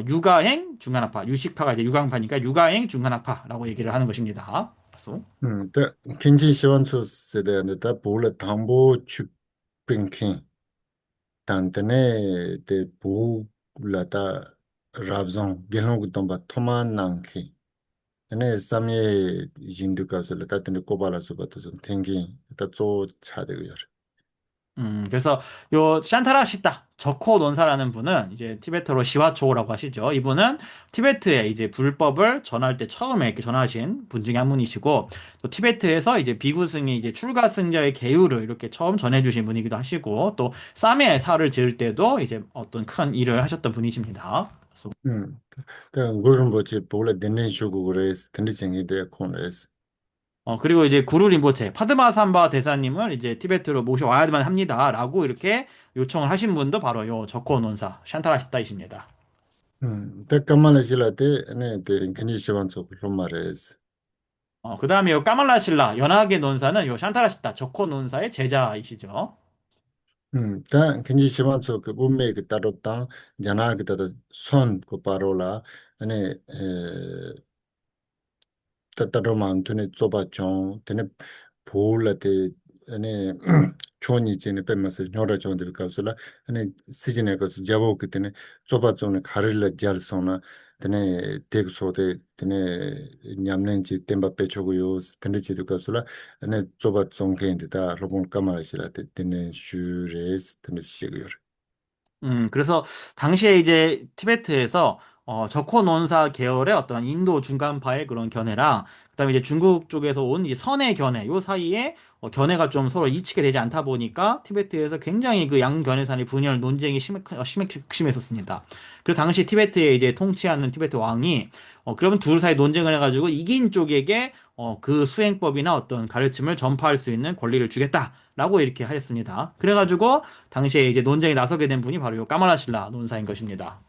Speaker 2: 육아행 중간학파, 유식파가 이제 육강파니까 육아행 중간학파라고 얘기를 하는 것입니다. 그래서
Speaker 1: 다 긴지 시원소 세대한테 다 볼에 담보 주핑킹 단테네 데 보라다 랍존 게롱 동바 토만낭키 네 삼예 진드가서 다테네 고발라서 버터서 땡기 다조 차대고요.
Speaker 2: 그래서 요 샨타라시타 저코 논사라는 분은 이제 티베트로 시와초라고 하시죠. 이분은 티베트에 이제 불법을 전할 때 처음에 이렇게 전하신 분 중에 한 분이시고 또 티베트에서 이제 비구승이 이제 출가 승자의 계율을 이렇게 처음 전해주신 분이기도 하시고 또 사메의 사를 지을 때도 이제 어떤 큰 일을 하셨던 분이십니다. 그래서
Speaker 1: 음. 그 무슨 뭐지 볼에 되는 주고 그래서 든지쟁이 돼 코너스.
Speaker 2: 그리고 이제 구루 림보체, 파드마삼바 대사님을 이제 티베트로 모셔와야만 합니다라고 이렇게 요청을 하신 분도 바로 요 저코 논사 샨타라시타이십니다.
Speaker 1: 때 까말레실라데 네 데 긴지 시원소 그런 말에스.
Speaker 2: 그 다음에 요 까말라실라 연하계 논사는 요 샨타라시타 저코 논사의 제자이시죠.
Speaker 1: 다 긴지 시원소 그 운매 그 따롭다 자나 그 따다 손그 바로라 아니 에 따따로만 눈에 좁아죠. 되네 볼라데 아니 촌이 전에 빼면서 녀라 정도 가서라 아니 시즌에 가서 잡고 그때는 좁아져는 가르를 잘서나 되네 대소대 되네 냠nen지 템바 빼초고요. 텐데지도 가서라 아니 좁아져 괜히다 로본 까마라시라 되네 슈레스 되네 시고요.
Speaker 2: 그래서 당시에 이제 티베트에서 저코 논사 계열의 어떤 인도 중간파의 그런 견해랑 그다음에 이제 중국 쪽에서 온 이 선의 견해 요 사이에 견해가 좀 서로 일치가 되지 않다 보니까 티베트에서 굉장히 그 양견해산의 분열 논쟁이 극심했었습니다. 그래서 당시 티베트에 이제 통치하는 티베트 왕이 그러면 둘 사이 논쟁을 해가지고 이긴 쪽에게 그 수행법이나 어떤 가르침을 전파할 수 있는 권리를 주겠다라고 이렇게 하였습니다. 그래가지고 당시에 이제 논쟁에 나서게 된 분이 바로 요 까마라실라 논사인 것입니다.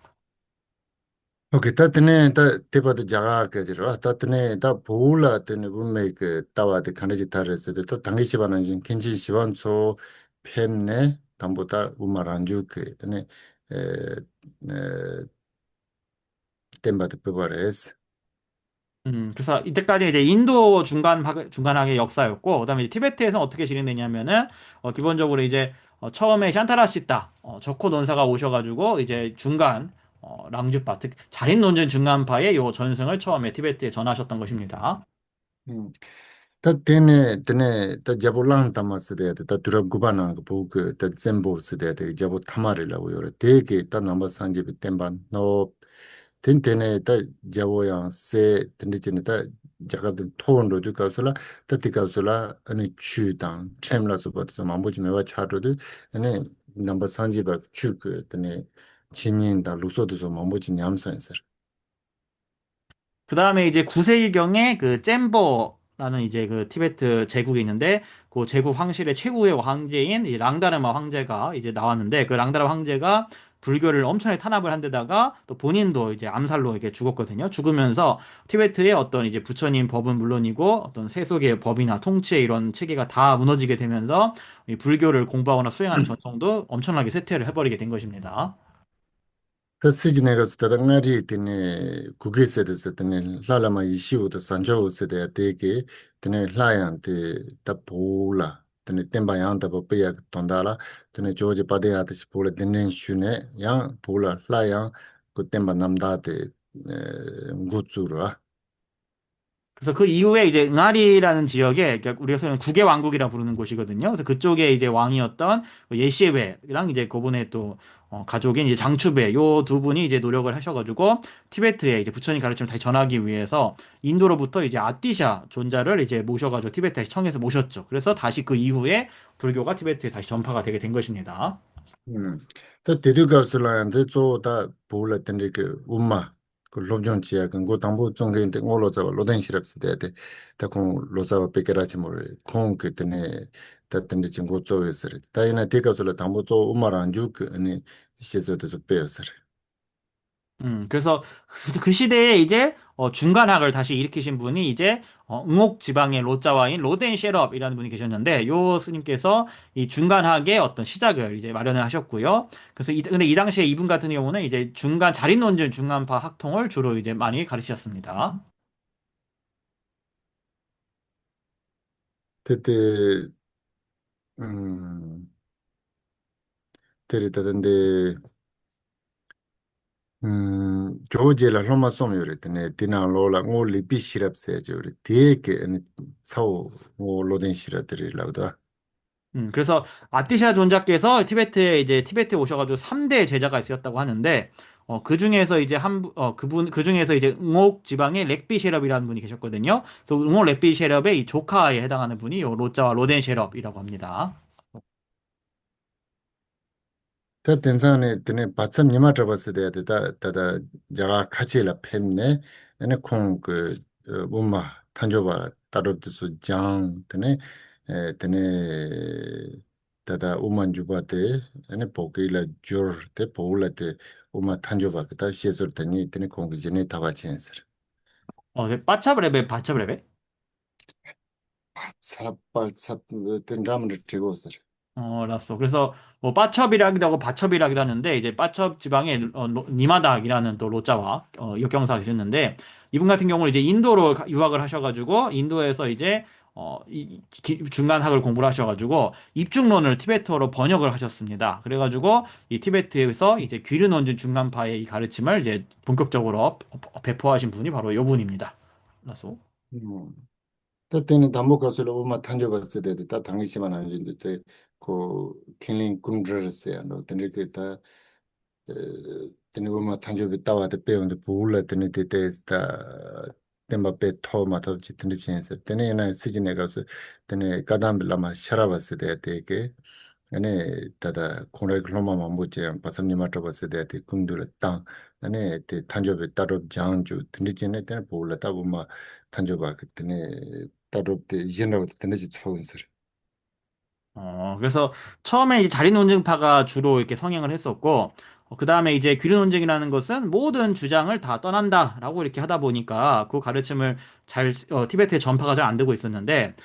Speaker 1: 오케이, 따뜻네, 대바도 자가 그지로, 따뜻네, 다 보울라 때문에 분명히 그 따와도 가는지 다르서, 또 당기 시반은 지금 괜히 시반소 팬네, 담보다 우말 안 주게, 네, 에, 땜바도 빼버렸어.
Speaker 2: 그래서 이때까지 이제 인도 중간학의 역사였고, 그다음에 이제 티베트에서 어떻게 진행되냐면은, 기본적으로 이제, 처음에 샨타라시타, 저코 논사가 오셔가지고, 이제 중간, 랑주파, 즉 자린 논증 중간파의 요 전승을 처음에 티베트에 전하셨던 것입니다.
Speaker 1: 음. 다 테네 다 자볼랑 타마스데 다 두라 구바나 보그 다 젬보 스데 자보 타마르라고 요래 되게 다 넘버 산지비 템반 노 텐테네 다 자보양 세 텐디치네 다 자가든 토온로 두가슬라 다 디가슬라 아니 추당 쳔라서 버서 마모지 메와 차르드 아니 넘버 산지바 추그 테네 진인다 루소드서 마모지 냠선서
Speaker 2: 그 다음에 이제 9세기경에 그 잼버라는 이제 그 티베트 제국이 있는데 그 제국 황실의 최고의 황제인 이 랑다르마 황제가 이제 나왔는데 그 랑다르마 황제가 불교를 엄청나게 탄압을 한 데다가 또 본인도 이제 암살로 이렇게 죽었거든요. 죽으면서 티베트의 어떤 이제 부처님 법은 물론이고 어떤 세속의 법이나 통치의 이런 체계가 다 무너지게 되면서 이 불교를 공부하거나 수행하는 전통도 엄청나게 쇠퇴를 해버리게 된 것입니다.
Speaker 1: 그 시즌에 가서 다랑아리 때문에 국외에서 때문에 라라마 이시우도 산조스데 되게 때문에 라얀테 다 보라 때문에 템바양다 버페야 돈다라 때문에 조지 바데야듯이 보라 되는 슈네 양 보라 라양 그 템바 남다데 구츠라
Speaker 2: 그래서 그 이후에 이제 응아리라는 지역에 그러니까 우리가 소위 국의 왕국이라 부르는 곳이거든요. 그래서 그쪽에 이제 왕이었던 그 예시베랑 이제 그분의 또 가족인 이제 장추베 요 두 분이 이제 노력을 하셔가지고 티베트에 이제 부처님 가르침을 다시 전하기 위해서 인도로부터 이제 아띠샤 존자를 이제 모셔가지고 티베트에 청해서 모셨죠. 그래서 다시 그 이후에 불교가 티베트에 다시 전파가 되게 된 것입니다.
Speaker 1: 또 데려가서라는데 저다 보라 된데 그 엄마 그 로정지야 그거 당부 정도인데 올로자 로덴시랍스데 다공 로자 베케라치 모를 공 그때네 다든지 친구 쪽에서 다이나 데가서 당부 저 엄마랑 주그 아니 시에서도 좀 배웠어.
Speaker 2: 그래서 그 시대에 이제 중간학을 다시 일으키신 분이 이제 응옥 지방의 로자와인 로덴 셰럽이라는 분이 계셨는데 요 스님께서 이 중간학의 어떤 시작을 이제 마련을 하셨고요. 그래서 근데 이 당시에 이분 같은 경우는 이제 중간 자린논증 중간파 학통을 주로 이제 많이 가르치셨습니다.
Speaker 1: 그때 음 데리다던데 조제라 로마 소미오레트네 디나로라 올리 비시랍세 조리 디에게 사오 오 로덴 시라들이라고다.
Speaker 2: 그래서 아티샤 존자께서 티베트에 이제 티베트에 오셔가지고 3대 제자가 있었다고 하는데 그 중에서 이제 그분 그 중에서 이제 응옥 지방의 렉비셰럽이라는 분이 계셨거든요. 그래서 응옥 렉비셰럽의 이 조카에 해당하는 분이 요 로자와 로덴셰럽이라고 합니다.
Speaker 1: 다 덴산에 드네 바참 니마 잡았어야 되다 다다 자가 카체라 팸네 에네 콩그 몸마 탄조바 따로드서 장 드네 에 드네 다다 오만 주바데 에네 보게라 조르데 보울라데 오마 탄조바 그다 시에서 드니 드네 콩그 전에 다바 첸스
Speaker 2: 네, 빠차브레베 바차브레베?
Speaker 1: 바sap발삽 든 라ム를 찍었어.
Speaker 2: 알았어. 그래서 뭐 빠첩이라기도 하고 바첩이라기도 하는데 이제 빠첩 지방의 니마닥이라는 또 로자와 역경사가 계셨는데 이분 같은 경우는 이제 인도로 유학을 하셔가지고 인도에서 이제 중간학을 공부를 하셔가지고 입중론을 티베트어로 번역을 하셨습니다. 그래가지고 이 티베트에서 이제 귀륜원준 중간파의 이 가르침을 이제 본격적으로 배포하신 분이 바로 이 분입니다. 알았어.
Speaker 1: 때는 담보 가수로 엄마 탄저봤을 때다 당시만 아닌데 때그 킬링 군드르스야 너 근데 그다 때는 엄마 탄저비 따와도 배운데 부울라 때는 때다 템바페 토마토 짓는 지인서 때는 나 시즌에 가서 때는 가담빌라마 샤라봤을 때 되게 아니 다다 코레 글로마만 못지 바삼니 맞춰봤을 때 군들 땅 아니 때 탄저비 따로 장주 근데 때는 부울라 따보마 탄저바 그때네 따로 때 이제라고 때는지 초은설.
Speaker 2: 그래서 처음에 이제 자리 논증파가 주로 이렇게 성행을 했었고, 그 다음에 이제 귀륜 논증이라는 것은 모든 주장을 다 떠난다라고 이렇게 하다 보니까 그 가르침을 티베트에 전파가 잘 안 되고 있었는데,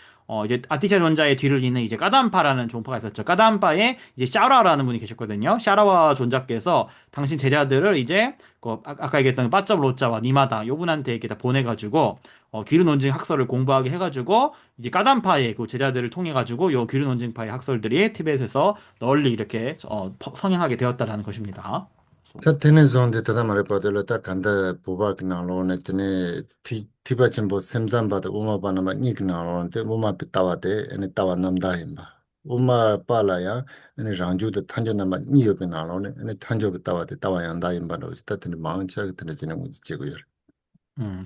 Speaker 2: 이제 아티샤 존자의 뒤를 잇는 이제 까담파라는 종파가 있었죠. 까담파에 이제 샤라라는 분이 계셨거든요. 샤라와 존자께서 당신 제자들을 이제 아까 얘기했던 빠점 로자와 니마다 요 분한테 이렇게 다 보내가지고 귀르 논증 학설을 공부하게 해가지고 이제 까담파의 그 제자들을 통해 가지고 요 귀르 논증파의 학설들이 티베트에서 널리 이렇게 성행하게 되었다라는 것입니다.
Speaker 1: 다 테네 존데 다다 말해 봐도 다 간다 보박 나로네 테네 티바친 보 셈잠 바다 우마 바나마 닉 나로네 우마 비타와데 에네 타와 남다 임바 우마 빨라야 에네 장주도 탄전나마 니여베 나로네 에네 탄저 비타와데 타와 양다 임바로 다 테네 망차 테네 지는 거지 지고요.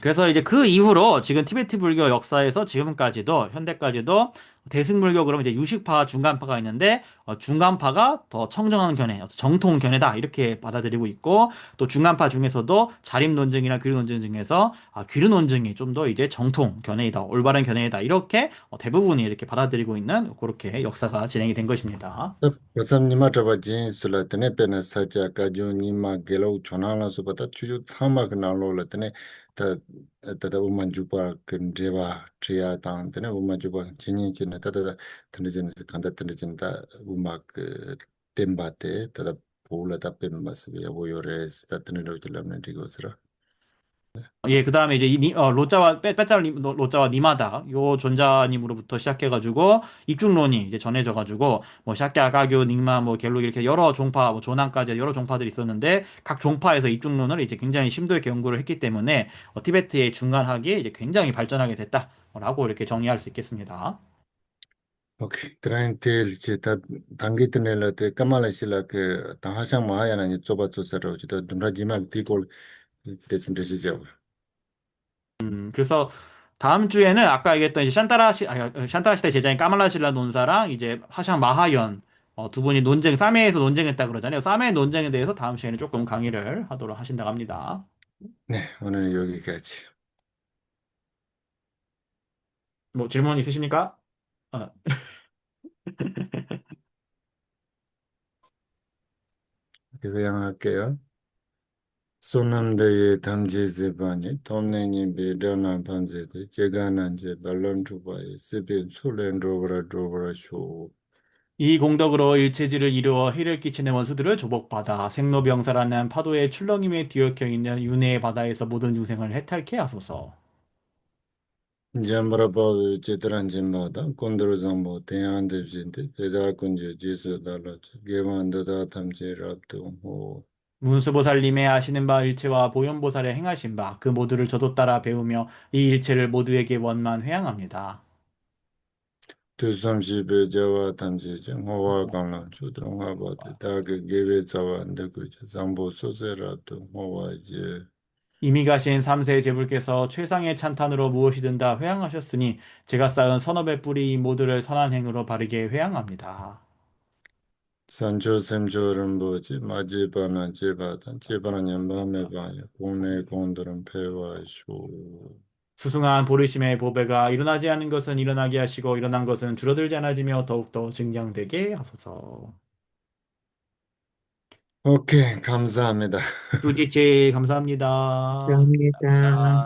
Speaker 2: 그래서 이제 그 이후로 지금 티베트 불교 역사에서 지금까지도 현대까지도 대승불교 그러면 이제 유식파, 중간파가 있는데 중간파가 더 청정한 견해, 정통 견해다 이렇게 받아들이고 있고 또 중간파 중에서도 자립 논증이나 귀르 논증 중에서 귀르 논증이 좀 더 이제 정통 견해이다, 올바른 견해이다 이렇게 대부분이 이렇게 받아들이고 있는 그렇게 역사가 진행이 된 것입니다.
Speaker 1: Pasam nima chaba jen sula tene pena sacha ka jo nima gelo chona la so pata chuju thama ka na lo la tene ta ta ta uma jupa kan reba triya tang tene uma jupa chenyin chen ta ta ta tene chen kanda tene chen ta uma temba te ta ta pula ta pemba se ya wo yores ta tene lo chila na digo sra.
Speaker 2: 예, 그 다음에 이제 로자와 빼짜님 로자와 니마다 요 존자님으로부터 시작해가지고 입중론이 이제 전해져가지고 뭐 샤크야, 가교, 닉마, 뭐 겔록 이렇게 여러 종파, 뭐 조난까지 여러 종파들이 있었는데 각 종파에서 입중론을 이제 굉장히 심도 있게 연구를 했기 때문에 티베트의 중간학이 이제 굉장히 발전하게 됐다라고 이렇게 정리할 수 있겠습니다.
Speaker 1: 오케이. 트라인텔 제타 당기 tene la te kamala shila ke ta hasang ma ya na ni choba chosaro chita dumra jima tikol 대신 되시죠.
Speaker 2: 그래서 다음 주에는 아까 얘기했던 이제 샨타라 시대 제자인 까말라실라 논사랑 이제 화샹 마하연 두 분이 사메에서 논쟁했다 그러잖아요. 사메 논쟁에 대해서 다음 시간에 조금 강의를 하도록 하신다고 합니다.
Speaker 1: 네, 오늘 여기까지.
Speaker 2: 뭐 질문 있으십니까? 어,
Speaker 1: 요약할게요. 소남대의 담지지반이 동네님 비련한 밤새도 제가난제 발론투바의 스빈 술렌 로브라
Speaker 2: 이 공덕으로 일체지를 이루어 해를 끼치는 원수들을 조복받아 생로병사라는 파도의 출렁임에 뒤엉켜 있는 윤회의 바다에서 모든 유생을 해탈케 하소서.
Speaker 1: 잠브라바의 제트란 짐바다 콘드로잠보 대한대진데 대다군제 지수달라 개만다다 담지랍도
Speaker 2: 문수보살님의 아시는 바 일체와 보현보살의 행하신 바 그 모두를 저도 따라 배우며 이 일체를 모두에게 원만 회양합니다.
Speaker 1: 두섬시베 자와 탐지정 호와 강란 주드롱 하바데 다게 게베 자와인데 그저 잠보 소세라도 호와제
Speaker 2: 이미 가신 삼세 제불께서 최상의 찬탄으로 무엇이든 다 회양하셨으니 제가 쌓은 선업의 뿌리 이 모두를 선한 행으로 바르게 회양합니다.
Speaker 1: 산조 샘조는 뭐지 마지바나 제바단 제바나 연밤에 봐요 공내 공들은 폐와쇼
Speaker 2: 수승한 보리심의 보배가 일어나지 않은 것은 일어나게 하시고 일어난 것은 줄어들지 않아지며 더욱더 증량되게 하소서.
Speaker 1: 오케이 감사합니다.
Speaker 2: 뚜지치 감사합니다.
Speaker 3: 감사합니다.